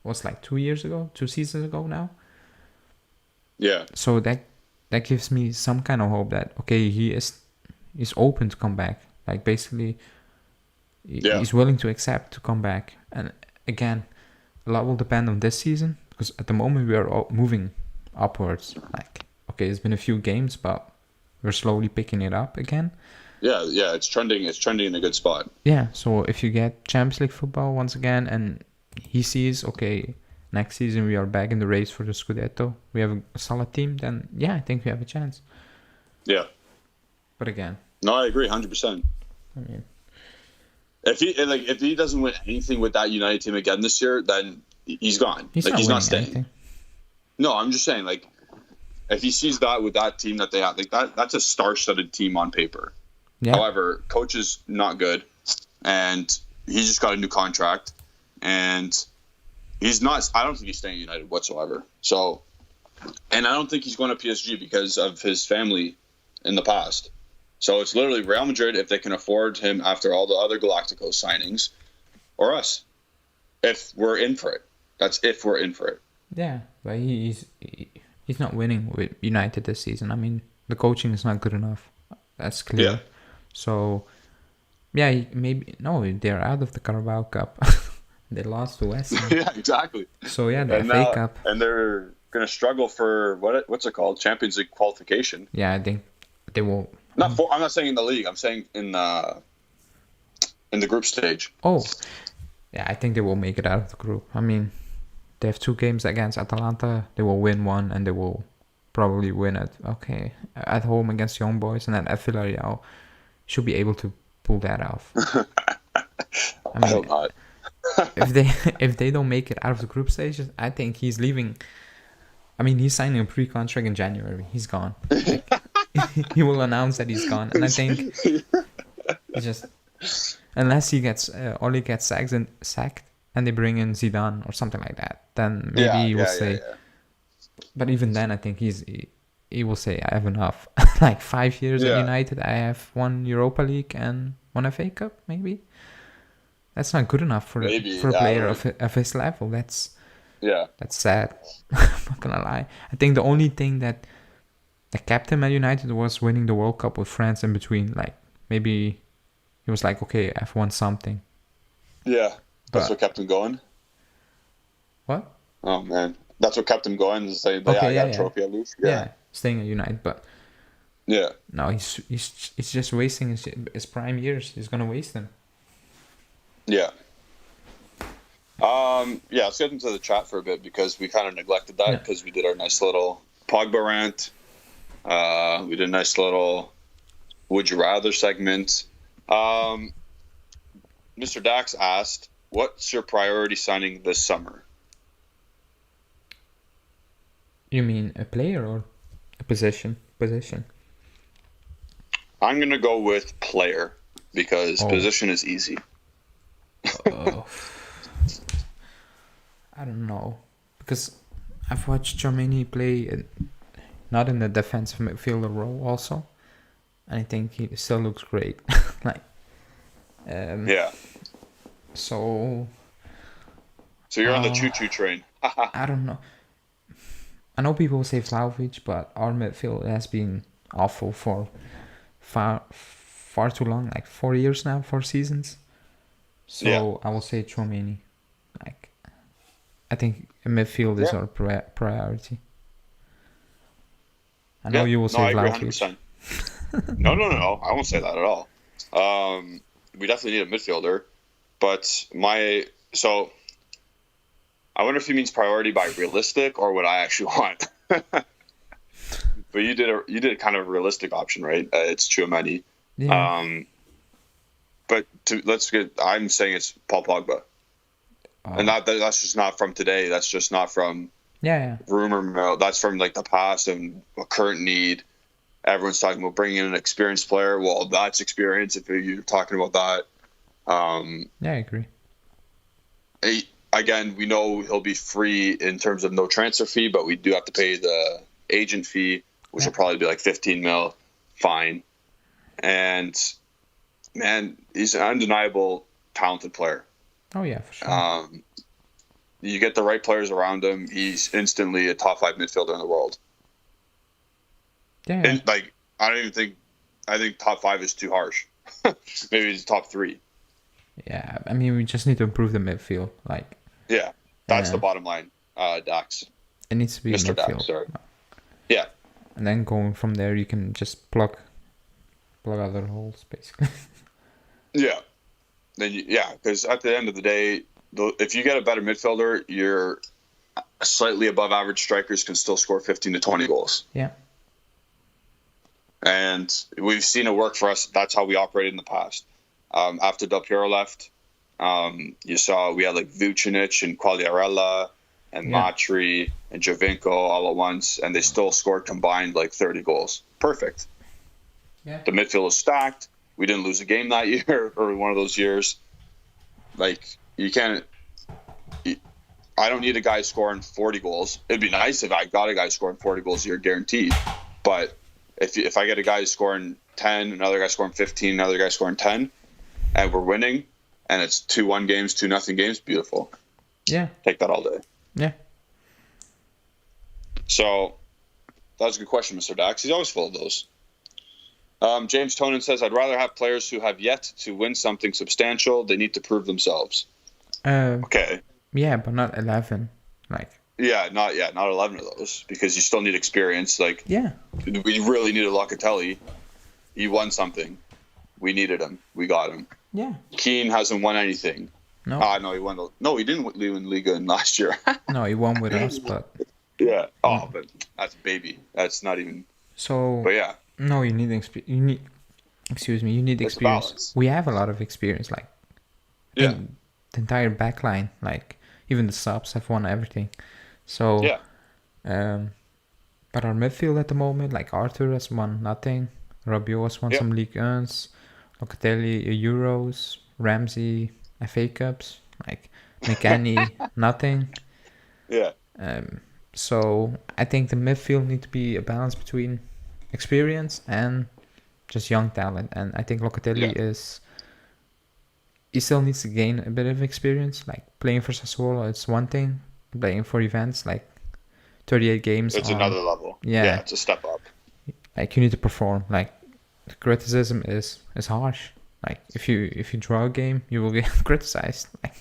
was like 2 seasons ago now. Yeah. So that gives me some kind of hope that he's open to come back. Like basically, he's willing to accept to come back, and again. A lot will depend on this season, because at the moment we are all moving upwards. Like, it's been a few games, but we're slowly picking it up again. Yeah, it's trending in a good spot. Yeah, so if you get Champions League football once again, and he sees, next season we are back in the race for the Scudetto, we have a solid team, then yeah, I think we have a chance. Yeah. But again. No, I agree, 100%. I mean... If he doesn't win anything with that United team again this year, then he's gone. He's not staying. Anything. No, I'm just saying, like, if he sees that with that team that they have, like that's a star-studded team on paper. Yeah. However, coach is not good, and he just got a new contract, and he's not. I don't think he's staying United whatsoever. So, and I don't think he's going to PSG because of his family in the past. So it's literally Real Madrid if they can afford him after all the other Galacticos signings, or us, if we're in for it. That's if we're in for it. Yeah, but he's not winning with United this season. I mean, the coaching is not good enough. That's clear. Yeah. So, yeah, they're out of the Carabao Cup. They lost to West Ham. Yeah, exactly. So yeah, the FA Cup. And they're gonna struggle for what's it called? Champions League qualification. Yeah, I think they will. I'm not saying in the league. I'm saying in the group stage. Oh, yeah. I think they will make it out of the group. I mean, they have 2 games against Atalanta. They will win one, and they will probably win it. At home against Young Boys, and then at Villarreal, should be able to pull that off. I hope not. if they don't make it out of the group stages, I think he's leaving. I mean, he's signing a pre-contract in January. He's gone. He will announce that he's gone, and I think just unless he gets Oli gets sacked and they bring in Zidane or something like that, then maybe he will say. Yeah. But even then, I think he will say, "I have enough." Like 5 years at United, I have won Europa League and one FA Cup, maybe. That's not good enough for a player of his level. That's sad. I'm not gonna lie. I think the only thing that kept him at United was winning the World Cup with France in between. Like, maybe he was like, okay, I've won something. Yeah, that's what kept him going. What? Oh man, that's what kept him going. Is saying, I got a trophy at least. Yeah, staying at United, but no, he's just wasting his prime years. He's gonna waste them. Yeah. Let's get into the chat for a bit because we kind of neglected that because we did our nice little Pogba rant. We did a nice little Would You Rather segment. Mr. Dax asked, what's your priority signing this summer? You mean a player or a position? I'm going to go with player because position is easy. I don't know. Because I've watched Tchouaméni play not in the defensive midfielder role also. And I think he still looks great. So you're on the choo-choo train. I don't know. I know people say Vlahovic, but our midfield has been awful for far too long, like 4 years now, 4 seasons. So I will say Tchouaméni. Like, I think midfield is our priority. I know you will say Vlahovic. No. I won't say that at all. We definitely need a midfielder, but I wonder if he means priority by realistic or what I actually want. But you did a kind of realistic option, right? It's Tchouaméni. Yeah. I'm saying it's Paul Pogba, and that's just not from today. That's just not from rumor mill. That's from like the past and a current need. Everyone's talking about bringing in an experienced player. Well, that's experience if you're talking about that. I agree. Again, we know he'll be free in terms of no transfer fee, but we do have to pay the agent fee, which will probably be like 15 mil fine. And man, he's an undeniable talented player. Oh yeah, for sure. You get the right players around him, he's instantly a top 5 midfielder in the world. Yeah. And I think top 5 is too harsh. Maybe he's top 3. Yeah, I mean, we just need to improve the midfield. That's the bottom line, Dax. It needs to be Mr. a midfield. Dax, sorry. Yeah. And then going from there, you can just plug other holes, basically. Yeah. Because at the end of the day, if you get a better midfielder, your slightly above average strikers can still score 15 to 20 goals. Yeah. And we've seen it work for us. That's how we operated in the past. After Del Piero left, you saw we had like Vucinic and Quagliarella and Matri and Jovinko all at once, and they still scored combined like 30 goals. Perfect. Yeah. The midfield was stacked. We didn't lose a game that year or one of those years. Like, you can't... I don't need a guy scoring 40 goals. It'd be nice if I got a guy scoring 40 goals a year guaranteed. But if I get a guy scoring 10, another guy scoring 15, another guy scoring 10, and we're winning, and it's 2-1 games, 2-0 games, beautiful. Yeah. Take that all day. Yeah. So, that was a good question, Mr. Dax. He's always full of those. James Tonin says, I'd rather have players who have yet to win something substantial. They need to prove themselves. Okay. Yeah, but not 11. Not 11 of those, because you still need experience. We really needed Locatelli. He won something. We needed him. We got him. Yeah. Keane hasn't won anything. No. No, he won. He didn't win Liga in last year. No, he won with us, but... Yeah. Oh, but that's baby. That's not even... So... But yeah. No, you need experience. You need experience. We have a lot of experience. The entire back line, even the subs have won everything. So, but our midfield at the moment, Arthur has won nothing. Rabiot has won some League 1s. Locatelli, Euros. Ramsey, FA Cups. McKennie, nothing. Yeah. So I think the midfield need to be a balance between experience and just young talent, and I think Locatelli is he still needs to gain a bit of experience. Like playing for Sassuolo, it's one thing. Playing for Juventus, like 38 games. It's another level. Yeah, it's a step up. Like you need to perform. Like criticism is harsh. Like if you draw a game, you will get criticized. Like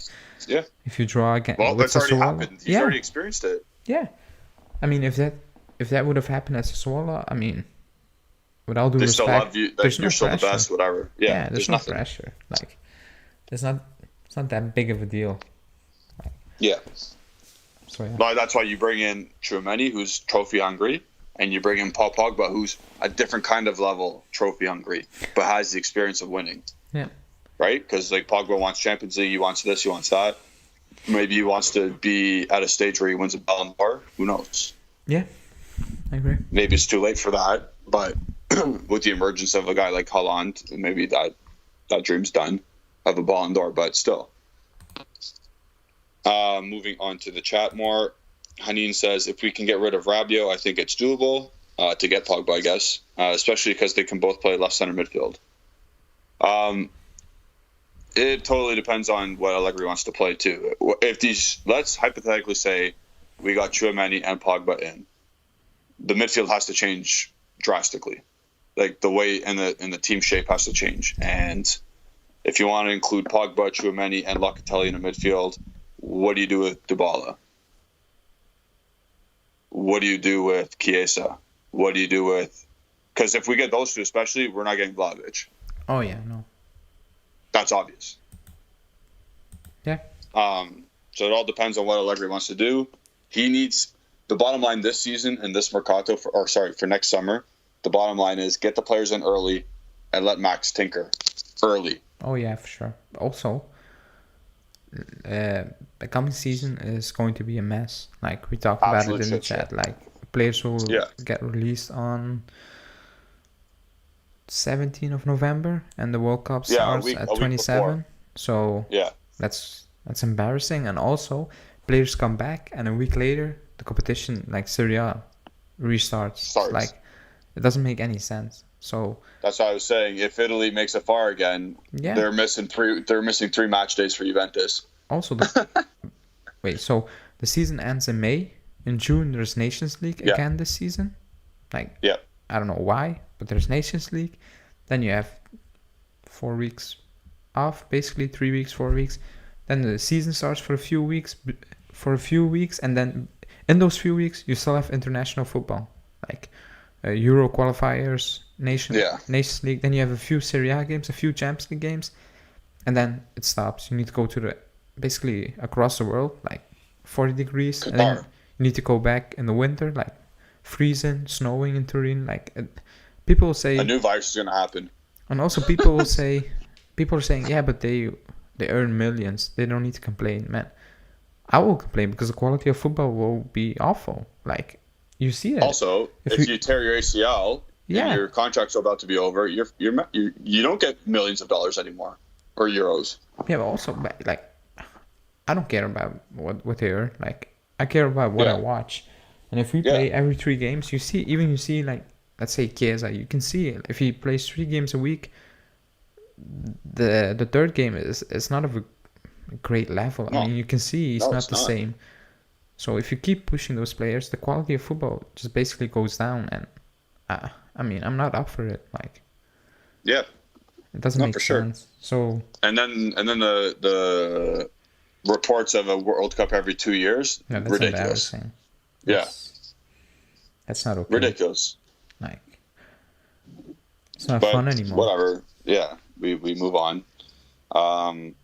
yeah. If you draw a game, well, that's already happened. He's already experienced it. Yeah. I mean, if that would have happened at Sassuolo, I mean, with all due respect, still love you. Like, you're still pressure. The best, whatever. Yeah. There's no pressure. Like it's not that big of a deal. Like, yeah. So yeah. No, that's why you bring in Tchouaméni, who's trophy hungry, and you bring in Paul Pogba, who's a different kind of level trophy hungry, but has the experience of winning. Yeah. Right? Because like Pogba wants Champions League, he wants this, he wants that. Maybe he wants to be at a stage where he wins a Ballon d'Or. Who knows? Yeah, I agree. Maybe it's too late for that, but with the emergence of a guy like Haaland, maybe that dream's done of a Ballon d'Or. But still. Moving on to the chat more. Haneen says, if we can get rid of Rabiot, I think it's doable to get Pogba, I guess, especially because they can both play left center midfield. It totally depends on what Allegri wants to play too. Let's hypothetically say we got Tchouaméni and Pogba in, the midfield has to change drastically. Like the way and the team shape has to change. And if you want to include Pogba, Tchouaméni, and Locatelli in the midfield, what do you do with Dybala? What do you do with Chiesa? What do you do with... Because if we get those two especially, we're not getting Vlahovic. Oh, yeah, no. That's obvious. Yeah. So it all depends on what Allegri wants to do. He needs... The bottom line this season and this Mercato, for next summer, the bottom line is get the players in early and let Max tinker early. Oh, yeah, for sure. Also, the coming season is going to be a mess. Like we talked about it in the chat. Like players will get released on 17th of November, and the World Cup starts at 27. So that's embarrassing. And also, players come back, and a week later, the competition like Serie A restarts. Like it doesn't make any sense. So that's why I was saying if Italy makes a far again, they're missing three match days for Juventus. Also, wait. So the season ends in May. In June, there's Nations League again this season. Like I don't know why, but there's Nations League. Then you have 4 weeks off, basically 3 weeks, 4 weeks. Then the season starts for a few weeks, and then in those few weeks you still have international football, like Euro qualifiers, Nations League. Then you have a few Serie A games, a few Champions League games, and then it stops. You need to go to basically across the world, like 40 degrees, Qatar. And then you need to go back in the winter, like freezing, snowing in Turin. Like people say a new virus is gonna happen, and also people are saying, yeah, but they earn millions. They don't need to complain, man. I will complain because the quality of football will be awful. Like you see it. Also, if you tear your ACL and your contract's about to be over, you don't get millions of dollars anymore or euros. Yeah, but also like I don't care about what they earn. Like I care about what I watch. And if we play every 3 games, you see like let's say Chiesa, you can see it. If he plays 3 games a week, the third game is not of a great level. No. I mean, you can see he's not the same. So if you keep pushing those players, the quality of football just basically goes down. And I mean, I'm not up for it. Like, it doesn't make sense. Sure. So and then the reports of a World Cup every 2 years, that's ridiculous. That's not okay. Ridiculous. Like, it's not fun anymore. Whatever. Yeah, we move on.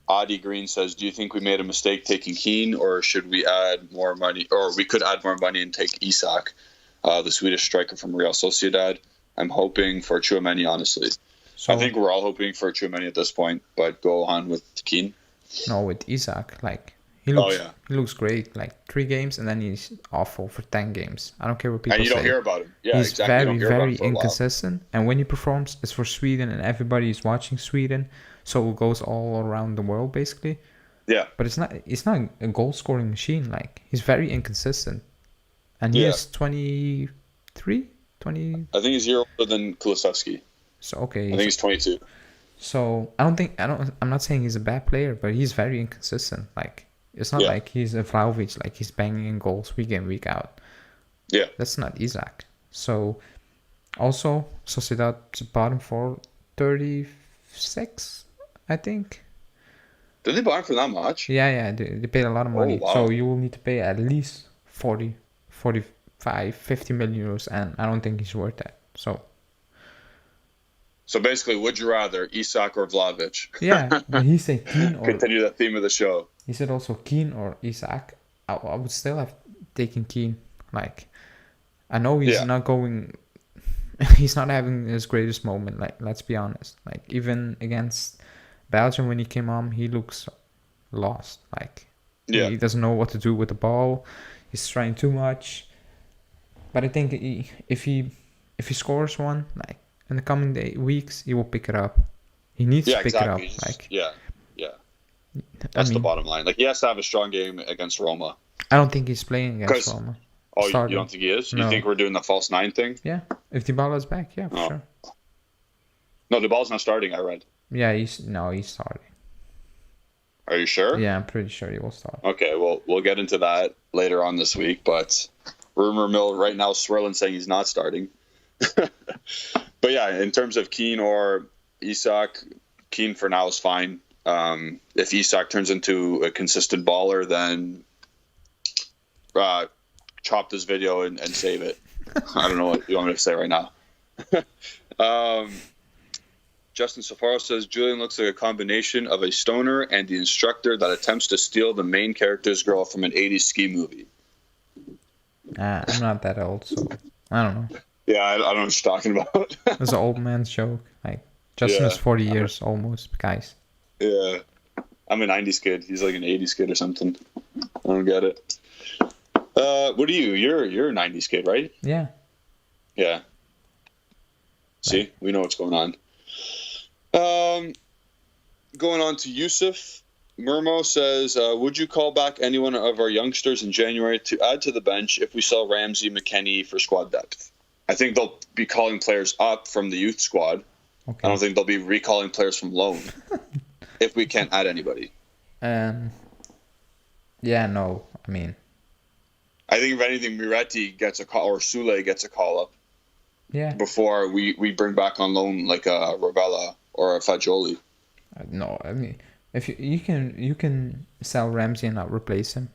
Adi Green says, do you think we made a mistake taking Keane, or should we add more money, or we could add more money and take Isak, the Swedish striker from Real Sociedad? I'm hoping for Tchouaméni, honestly. So, I think we're all hoping for Tchouaméni at this point, but go on with Keane. No, with Isak, like he looks great. Like 3 games and then he's awful for 10 games. I don't care what people say. And you don't hear about him. Yeah, he's very, very inconsistent. And when he performs, it's for Sweden, and everybody is watching Sweden. So it goes all around the world, basically. Yeah. But it's not a goal-scoring machine. Like, he's very inconsistent. And he is 23? 20? I think he's a year older than Kulusevski. So, okay. I think he's 22. So I'm not saying he's a bad player, but he's very inconsistent. Like it's not like he's a Vlahovic, like he's banging in goals week in, week out. Yeah. That's not Isaac. So also Sociedad bought him for 36, I think. Did they buy him for that much? Yeah, they paid a lot of money. Oh, wow. So you will need to pay at least 40, 45, 50 million euros, and I don't think he's worth that. So basically, would you rather Isak or Vlahovic? Yeah, but he said Keane or... Continue that theme of the show. He said also Keane or Isak. I would still have taken Keane. Like, I know he's not going... He's not having his greatest moment. Like, let's be honest. Like, even against Belgium when he came on, he looks lost. Like, he doesn't know what to do with the ball. He's trying too much. But I think if he scores one, like, in the coming weeks, he will pick it up. He needs to pick it up. Like, that's the bottom line. Like, he has to have a strong game against Roma. I don't think he's playing against Roma. Oh, you don't think he is? No. You think we're doing the false 9 thing? Yeah, if Dybala is back, yeah, for sure. No, Dybala's not starting, I read. Yeah, he's starting. Are you sure? Yeah, I'm pretty sure he will start. Okay, well, we'll get into that later on this week, but rumor mill right now swirling saying he's not starting. But yeah, in terms of Keane or Isak, Keane for now is fine. If Isak turns into a consistent baller, then chop this video and save it. I don't know what you want me to say right now. Justin Safaro says, Julian looks like a combination of a stoner and the instructor that attempts to steal the main character's girl from an 80s ski movie. I'm not that old, so I don't know. Yeah, I don't know what you're talking about. It's an old man's joke. Like, Justin is 40 years almost, guys. Yeah. I'm a 90s kid. He's like an 80s kid or something. I don't get it. What are you? You're a 90s kid, right? Yeah. Yeah. See? We know what's going on. Going on to Yusuf. Murmo says, would you call back any one of our youngsters in January to add to the bench if we sell Ramsey, McKennie for squad depth? I think they'll be calling players up from the youth squad. Okay. I don't think they'll be recalling players from loan if we can't add anybody. Yeah, no. I mean, I think if anything, Miretti gets a call or Sule gets a call up. Yeah. Before we bring back on loan like a Ravella or a Fagioli. No, I mean, if you can sell Ramsey and not replace him.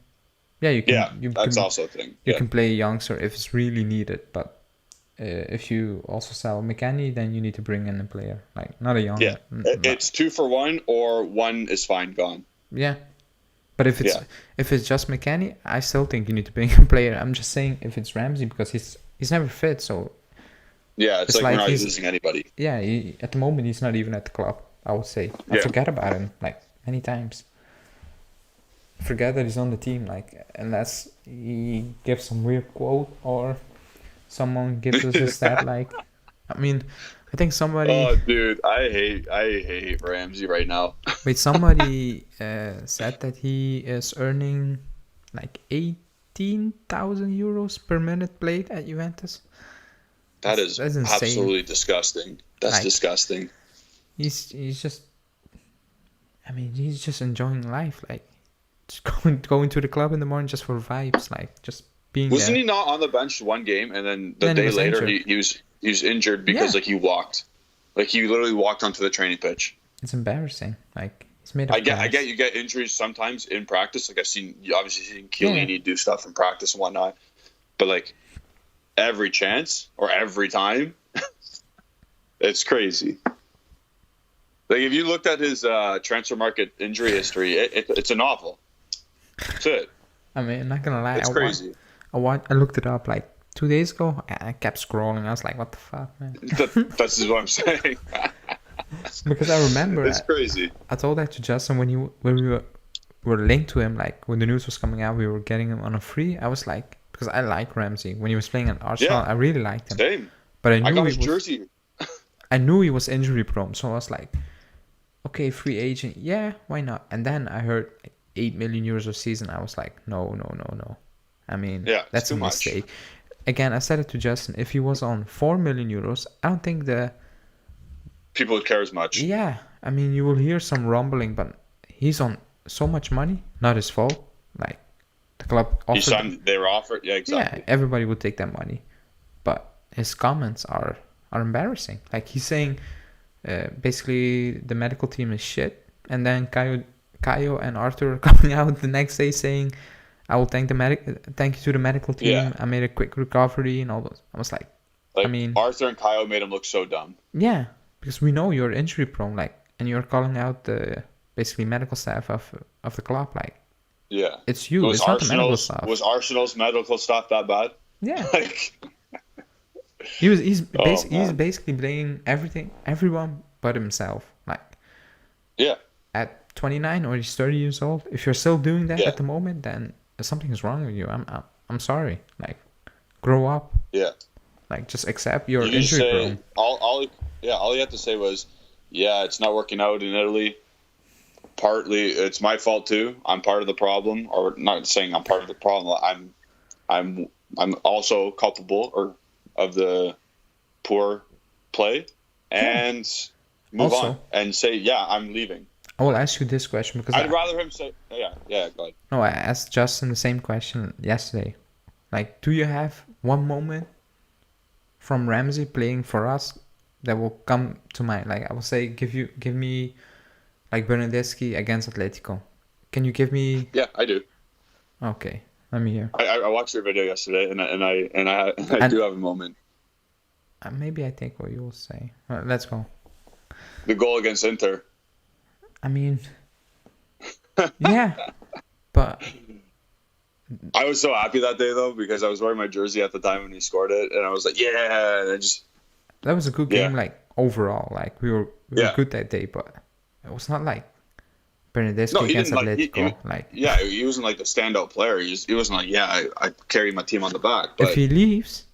Yeah, you can. Yeah, that's also a thing. You can play a youngster if it's really needed, but if you also sell McKennie, then you need to bring in a player, like not a young. Yeah, it's 2 for 1, or 1 is fine, gone. Yeah, but if it's just McKennie, I still think you need to bring a player. I'm just saying if it's Ramsey because he's never fit, so. Yeah, it's like we're not losing anybody. Yeah, at the moment he's not even at the club. I would say I forget about him like many times. Forget that he's on the team, like unless he gives some weird quote or someone gives us a stat. Like, I mean, I think somebody. Oh, dude, I hate Ramsey right now. Wait, somebody said that he is earning like 18,000 euros per minute played at Juventus. That's absolutely disgusting. That's disgusting. He's just. I mean, he's just enjoying life, like just going to the club in the morning just for vibes, like just being. Wasn't there. he not on the bench one game, and then the day later he was injured because like he walked, like he literally walked onto the training pitch. It's embarrassing. Like he's made. I get you get injuries sometimes in practice. Like I've seen Chiellini do stuff in practice and whatnot, but like every chance or every time, it's crazy. Like if you looked at his transfer market injury history, it's a novel. That's it. I mean, I'm not gonna lie. It's crazy. I looked it up like 2 days ago. I kept scrolling. I was like, "What the fuck, man?" That's what I'm saying. Because I remember it's crazy. I told that to Justin when we were linked to him. Like when the news was coming out, we were getting him on a free. I was like, because I like Ramsey when he was playing at Arsenal. I really liked him. Same. But I got his jersey. I knew he was injury prone, so I was like, okay, free agent, yeah, why not? And then I heard 8 million euros a season. I was like, no. I mean, that's a mistake. Much. Again, I said it to Justin. If he was on 4 million euros, I don't think the people would care as much. Yeah, I mean, you will hear some rumbling, but he's on so much money. Not his fault. Like, the club offered. They were offered. Yeah, exactly. Yeah, everybody would take that money. But his comments are embarrassing. Like, he's saying, basically, the medical team is shit. And then Caio and Arthur are coming out the next day saying, I will thank you to the medical team. Yeah. I made a quick recovery and all those. I was like, I mean, Arthur and Caio made him look so dumb. Yeah, because we know you're injury prone, like, and you're calling out the basically medical staff of the club, like. Yeah. It's you. It's not the medical staff. Was Arsenal's medical staff that bad? Yeah. Like. He's basically blaming everyone but himself, like. Yeah. At 29 or he's 30 years old, if you're still doing that at the moment, then something is wrong with you. I'm sorry. Like, grow up. Yeah. Like, just accept your injury prone. All he had to say was, yeah, it's not working out in Italy. Partly it's my fault too. I'm part of the problem, or not saying I'm part of the problem. I'm also culpable of the poor play, and move on and say, yeah, I'm leaving. I will ask you this question because I'd rather him say, yeah, go ahead. No, I asked Justin the same question yesterday. Like, do you have one moment from Ramsey playing for us that will come to mind? Like, I will say, give me, like, Bernardeschi against Atletico. Can you give me? Yeah, I do. Okay, let me hear. I watched your video yesterday, and I do have a moment. Maybe I think what you will say. Let's go. The goal against Inter. I mean, yeah, but I was so happy that day though because I was wearing my jersey at the time when he scored it, and I was like, yeah, and that was a good game. Like, overall, like we were good that day, but it was not like Bernardeschi against Atletico. He wasn't like the standout player. He wasn't like, I carry my team on the back. But if he leaves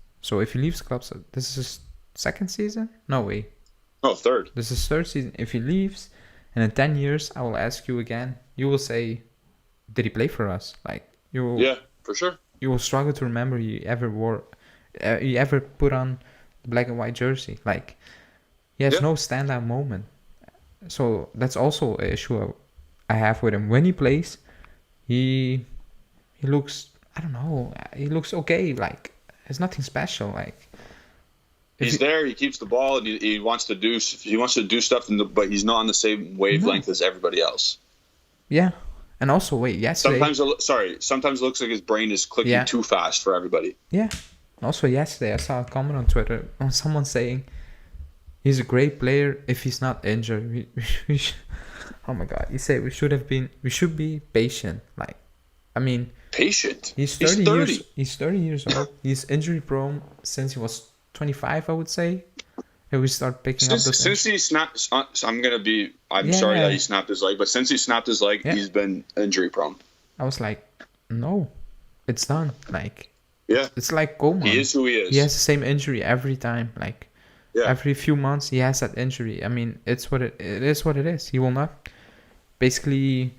club, so this is his second season. No way. No, third. This is third season. If he leaves, and in 10 years, I will ask you again. You will say, "Did he play for us?" Like, you will. Yeah, for sure. You will struggle to remember you ever put on the black and white jersey. Like, he has no standout moment. So that's also an issue I have with him. When he plays, he looks, I don't know, he looks okay. Like, it's nothing special. Like, he's there. He keeps the ball, and he wants to do stuff, but he's not on the same wavelength as everybody else. Yeah, and also yesterday. Sometimes it looks like his brain is clicking too fast for everybody. Yeah. Also yesterday, I saw a comment on Twitter on someone saying he's a great player if he's not injured. We should, oh my god! He said we should be patient. Like, I mean, patient. He's 30. He's 30 years old. He's injury prone since he was 25, I would say. And we start picking up the since he snapped. I'm sorry that he snapped his leg, but since he snapped his leg, he's been injury prone. I was like, no, it's done. Like, it's like Coleman. He is who he is. He has the same injury every time. Like, every few months he has that injury. I mean, it is what it is. He will not. Basically,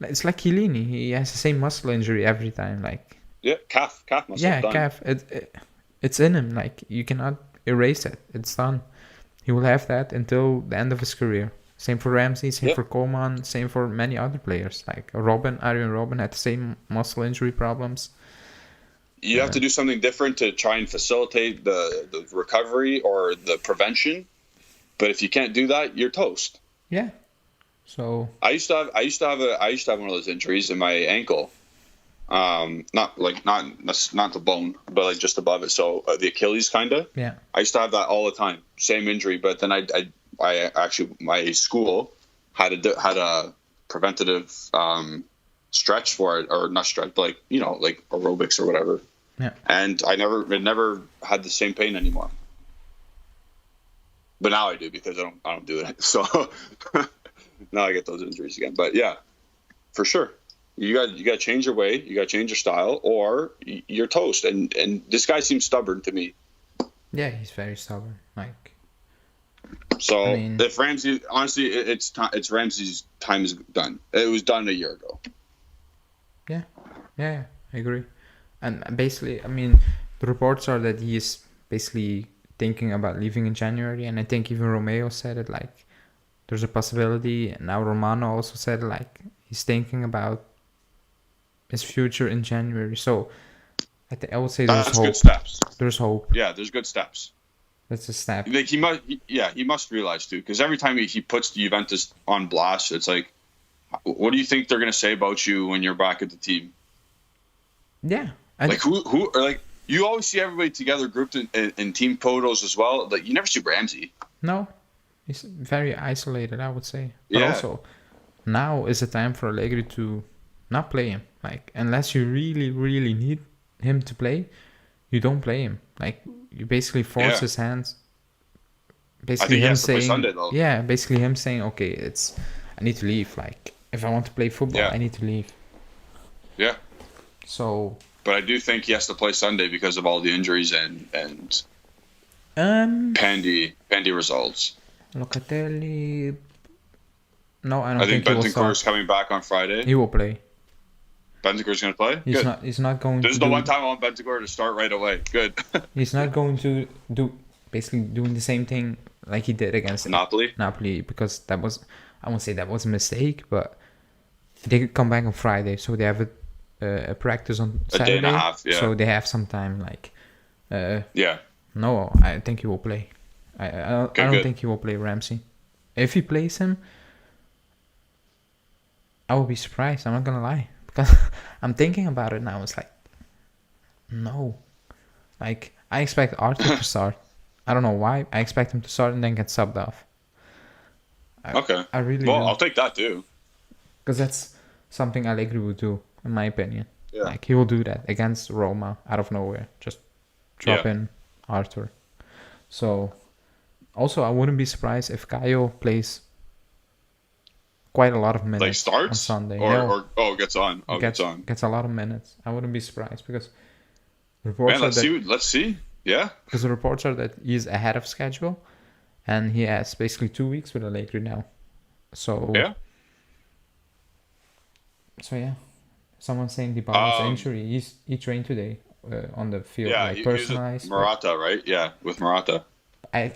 it's like Chiellini. He has the same muscle injury every time. Like, calf muscle. Yeah, calf. It's in him. Like, you cannot erase it. It's done. He will have that until the end of his career. Same for Ramsey, same for Coleman, same for many other players. Like Arjen Robben had the same muscle injury problems. You have to do something different to try and facilitate the recovery or the prevention. But if you can't do that, you're toast. Yeah. So I used to have one of those injuries in my ankle. Not the bone, but like just above it. So the Achilles kinda. Yeah. I used to have that all the time, same injury. But then I actually, my school had a preventative stretch for it, or not stretch, but like aerobics or whatever. Yeah. And it never had the same pain anymore. But now I do because I don't do it. So now I get those injuries again. But yeah, for sure. You got to change your way, you got to change your style, or you're toast. And this guy seems stubborn to me. Yeah, he's very stubborn. Like, so if Ramsey, honestly, it's Ramsey's time is done. It was done a year ago. Yeah, I agree. And basically, I mean, the reports are that he is basically thinking about leaving in January, and I think even Romeo said it. Like, there's a possibility. And now Romano also said like he's thinking about his future in January. So I would say there's That's hope. good steps. There's hope. Yeah, there's good steps. That's a step. Like he must realize too, because every time he puts the Juventus on blast, it's like, what do you think they're gonna say about you when you're back at the team? Yeah. Like who or like you always see everybody together grouped in team photos as well. Like you never see Ramsey. No, he's very isolated, I would say. But Yeah. also, now is the time for Allegri to not play him. Like unless you really, really need him to play, you don't play him. Like you basically force his hands. Basically him saying, Sunday, though. yeah, basically him saying, okay, I need to leave. Like if I want to play football, I need to leave. Yeah. So. But I do think he has to play Sunday because of all the injuries and Pandy results. Locatelli. No, I don't I think he will start. Bentancur's coming back on Friday. He will play. Bentancur's going to play? He's Good. not. He's not going. This is the one time I want Bentancur to start right away. Good. He's not going to do basically doing the same thing like he did against Napoli, because that was, I won't say that was a mistake, but they could come back on Friday, so they have a practice on Saturday, day and a half, yeah. So they have some time. Like, yeah. No, I think he will play. I don't think he will play Ramsey. If he plays him, I will be surprised. I'm not gonna lie, because I'm thinking about it now. It's like, no, like I expect Arthur to start. I don't know why. I expect him to start and then get subbed off. I really. Well, I'll take that too. Because that's something Allegri would do, in my opinion. Yeah. Like he will do that against Roma out of nowhere. Just drop in Arthur. So, also I wouldn't be surprised if Caio plays quite a lot of minutes. Like starts on Sunday. or gets on. Gets a lot of minutes. I wouldn't be surprised because reports let's see. Yeah. Because the reports are that he's ahead of schedule, and he has basically 2 weeks with Allegri now. So yeah. So yeah, someone saying Dybala's injury. He trained today on the field, like personalized. Morata, right? Yeah, with Morata. He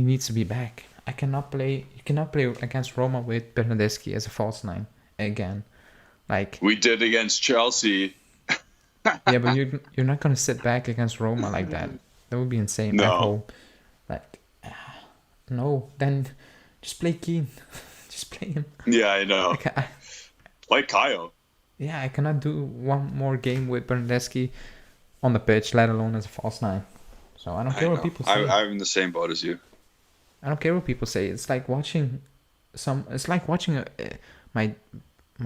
needs to be back. You cannot play against Roma with Bernardeschi as a false nine again. Like we did against Chelsea. Yeah, but you're not gonna sit back against Roma like that. That would be insane. No. At home. Like no, then just play Keane. Just play him. Yeah, I know. Like Caio. Yeah, I cannot do one more game with Bernardeschi on the pitch, let alone as a false nine. So I don't care what people say. I'm in the same boat as you. I don't care what people say. It's like watching my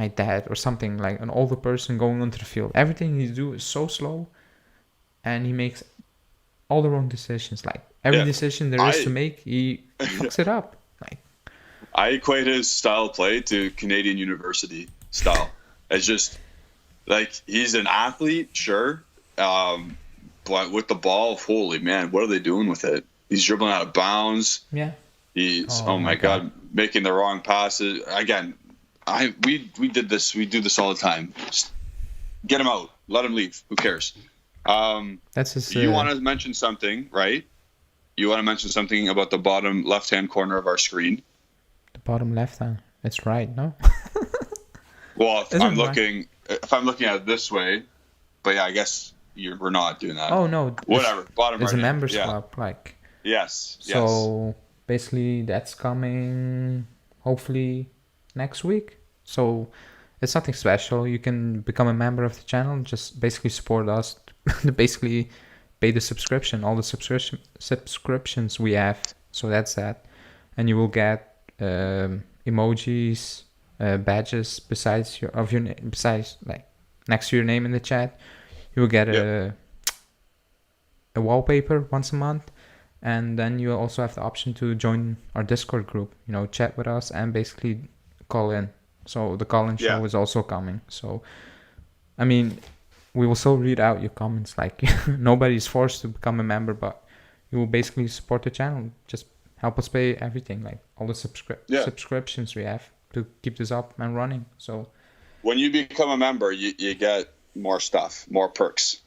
dad or something, like an older person going onto the field. Everything he do is so slow, and he makes all the wrong decisions. Like every decision there is to make, he fucks it up. Like I equate his style of play to Canadian university style. It's just like he's an athlete, sure, but with the ball, holy man, what are they doing with it? He's dribbling out of bounds. Yeah. He's oh my god, making the wrong passes again. We did this. We do this all the time. Just get him out. Let him leave. Who cares? That's his. You want to mention something, right? You want to mention something about the bottom left-hand corner of our screen. The bottom left hand. It's right, no? Well, if I'm looking at it this way, but yeah, I guess we're not doing that. Oh no. Whatever. Bottom right. It's a members club, like. Yes. So basically, that's coming hopefully next week. So it's nothing special. You can become a member of the channel. Just basically support us. Basically pay the subscription, all the subscriptions we have. So that's that, and you will get emojis, badges besides like next to your name in the chat. You will get a wallpaper once a month, and then you also have the option to join our Discord group. Chat with us and basically call in. So the call-in show is also coming. So, I mean, we will still read out your comments. Like, nobody's forced to become a member, but you will basically support the channel. Just help us pay everything, like all the subscriptions we have to keep this up and running. So, when you become a member, you get more stuff, more perks.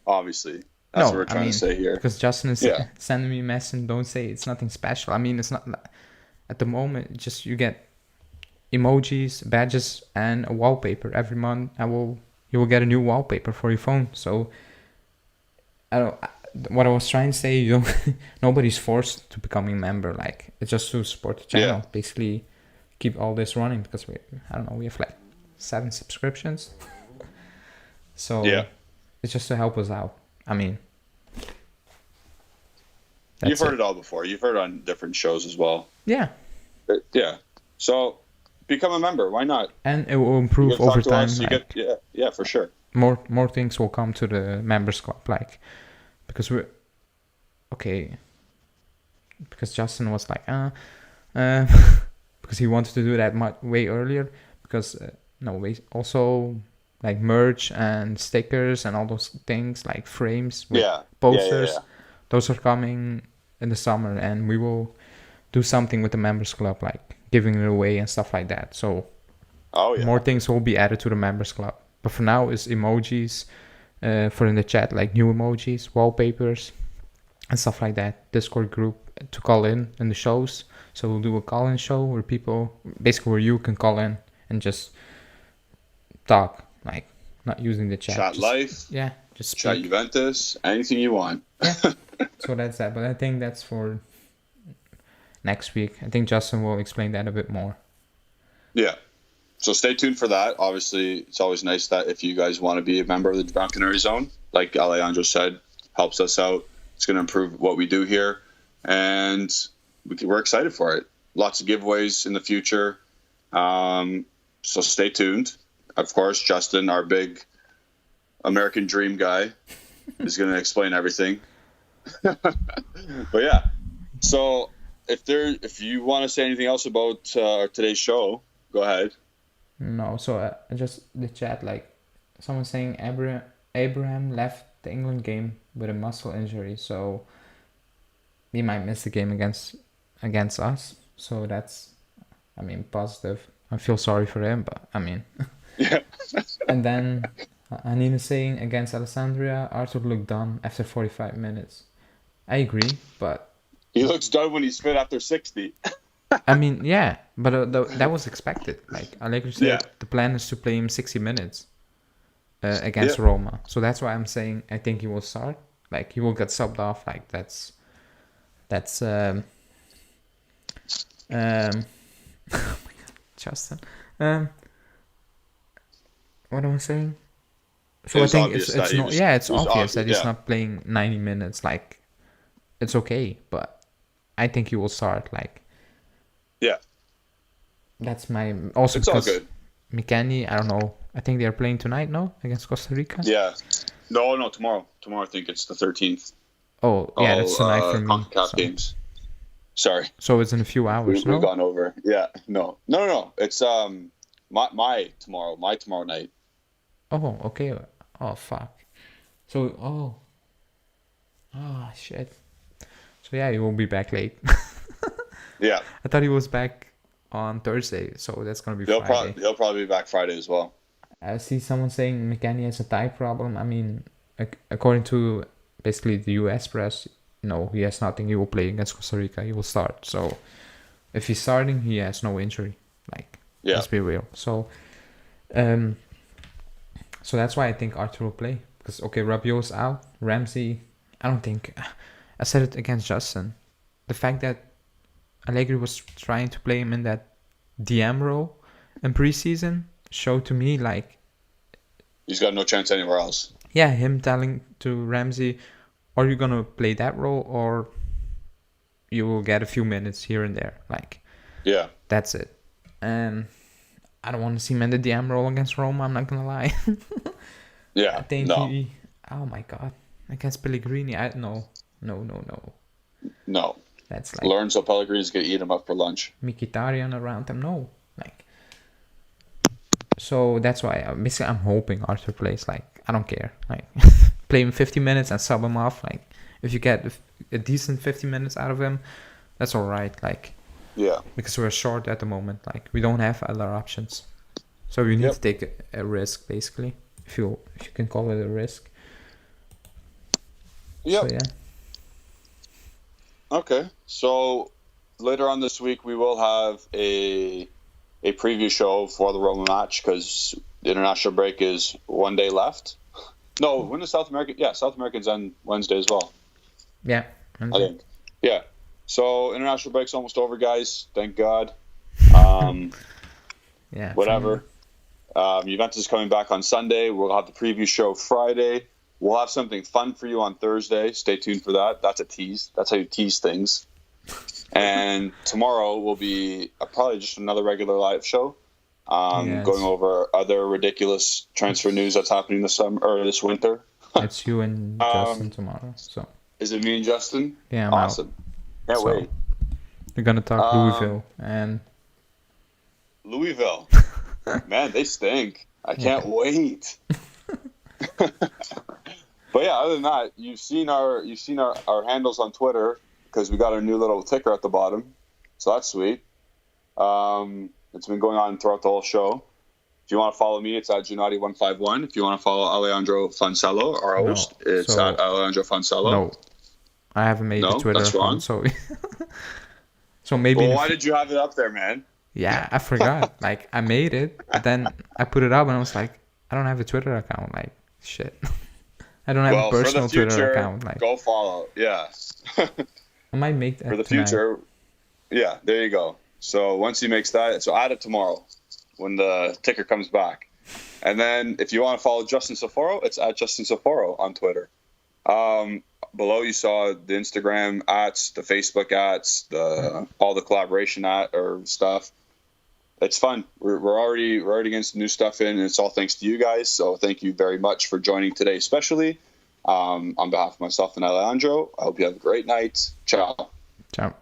Obviously, That's No, what we're I trying mean, to say here. because Justin is Yeah. sending me a message and don't say it's nothing special. I mean, it's not at the moment. Just you get emojis, badges, and a wallpaper every month. You will get a new wallpaper for your phone. So I don't. What I was trying to say, you don't. Nobody's forced to becoming a member. Like it's just to support the channel. Yeah. Basically, keep all this running because I don't know, we have like 7 subscriptions. So Yeah. it's just to help us out. I mean, You've heard it all before. You've heard it on different shows as well. Yeah. Yeah. So become a member. Why not? And it will improve over time. Like, yeah, for sure. More things will come to the members club, like because because Justin was like because he wanted to do that way earlier because also like merch and stickers and all those things like frames with posters. Those are coming in the summer, and we will do something with the members club, like giving it away and stuff like that. So more things will be added to the members club. But for now, is emojis for in the chat, like new emojis, wallpapers, and stuff like that. Discord group to call in the shows. So we'll do a call-in show where where you can call in and just talk, like not using the chat. Chat life. Yeah, just speak. Chat Juventus. Anything you want. Yeah. So that's that. But I think that's for next week. I think Justin will explain that a bit more. Yeah. So stay tuned for that. Obviously, it's always nice that if you guys want to be a member of the Bianconeri Zone, like Alejandro said, helps us out. It's going to improve what we do here. And we're excited for it. Lots of giveaways in the future. So stay tuned. Of course, Justin, our big American dream guy, is going to explain everything. But yeah. So if you want to say anything else about today's show, go ahead. No, so just the chat, like someone saying Abraham left the England game with a muscle injury, so he might miss the game against us. So that's, I mean, positive. I feel sorry for him, but I mean, yeah. And then Anina saying against Alessandria, Arthur looked done after 45 minutes. I agree, but he looks done when he's fit after 60. I mean, yeah, but that was expected. Like Allegri said, the plan is to play him 60 minutes against Roma. So that's why I'm saying I think he will start. Like he will get subbed off. Like that's oh my God, Justin. What am I saying? So I think it's not. Yeah, it's obvious that he's not playing 90 minutes. Like it's okay, but I think he will start. Like. Yeah. That's my... Also, it's all good. MCKENNIE, I don't know. I think they're playing tonight, no? Against Costa Rica? Yeah. No, tomorrow. Tomorrow, I think it's the 13th. Oh, yeah, that's tonight for me. CONCACAF games. Sorry. So it's in a few hours, We've gone over. Yeah. No. It's my tomorrow night. Oh, okay. Oh, fuck. So, shit. So, yeah, he will be back late. Yeah. I thought he was back on Thursday, so that's going to be Friday. He'll probably be back Friday as well. I see someone saying MCKENNIE has a thigh problem. I mean, according to basically the US press, no, he has nothing. He will play against Costa Rica. He will start. So if he's starting, he has no injury. Like, let's be real. So that's why I think Arthur will play. Because, okay, Rabiot's out. Ramsey, I don't think... I said it against Justin. The fact that Allegri was trying to play him in that DM role in preseason showed to me like he's got no chance anywhere else. Yeah, him telling to Ramsey, are you gonna play that role or you will get a few minutes here and there? Like, yeah, that's it. And I don't want to see him in the DM role against Roma. I'm not gonna lie. Yeah, I think oh my God, against Pellegrini, no. That's like Lorenzo Pellegrini's gonna eat him up for lunch. Mkhitaryan around him, no. Like, so that's why basically I'm hoping Arthur plays. Like, I don't care. Like, play him 50 minutes and sub him off. Like, if you get a decent 50 minutes out of him, that's all right. Like, yeah, because we're short at the moment. Like, we don't have other options, so we need to take a risk, basically, if you can call it a risk. Yep. So yeah. Okay. So later on this week, we will have a preview show for the Roma match because the international break is 1 day left. No, when is South America? Yeah, South Americans end Wednesday as well. Yeah. I think. Yeah. So international break's almost over, guys. Thank God. Yeah. Whatever. Juventus is coming back on Sunday. We'll have the preview show Friday. We'll have something fun for you on Thursday. Stay tuned for that. That's a tease. That's how you tease things. And tomorrow will be probably just another regular live show, going over other ridiculous transfer news that's happening this summer or this winter. It's you and Justin tomorrow. So is it me and Justin? Yeah, I'm awesome. Out. Can't wait. We're gonna talk Louisville and Louisville. Man, they stink. I can't wait. But yeah, other than that, you've seen our handles on Twitter because we got our new little ticker at the bottom, so that's sweet. It's been going on throughout the whole show. If you want to follow me, it's at Giannotti151. If you want to follow Alejandro Fonsello, our host, it's at Alejandro Fonsello. No, I haven't made a Twitter account, so maybe. Well, why did you have it up there, man? Yeah, I forgot. Like, I made it, but then I put it up and I was like, I don't have a Twitter account. Like, shit. I don't have a personal for the future, Twitter account. Like, go follow. Yeah. I might make that for the tonight. future. Yeah, there you go. So once he makes that, so add it tomorrow when the ticker comes back. And then if you want to follow Justin Saforo, it's at Justin Saforo on Twitter. Below you saw the Instagram ats, the Facebook ats, all the collaboration or stuff. It's fun. We're already getting some new stuff in, and it's all thanks to you guys. So thank you very much for joining today, especially on behalf of myself and Alejandro. I hope you have a great night. Ciao. Ciao.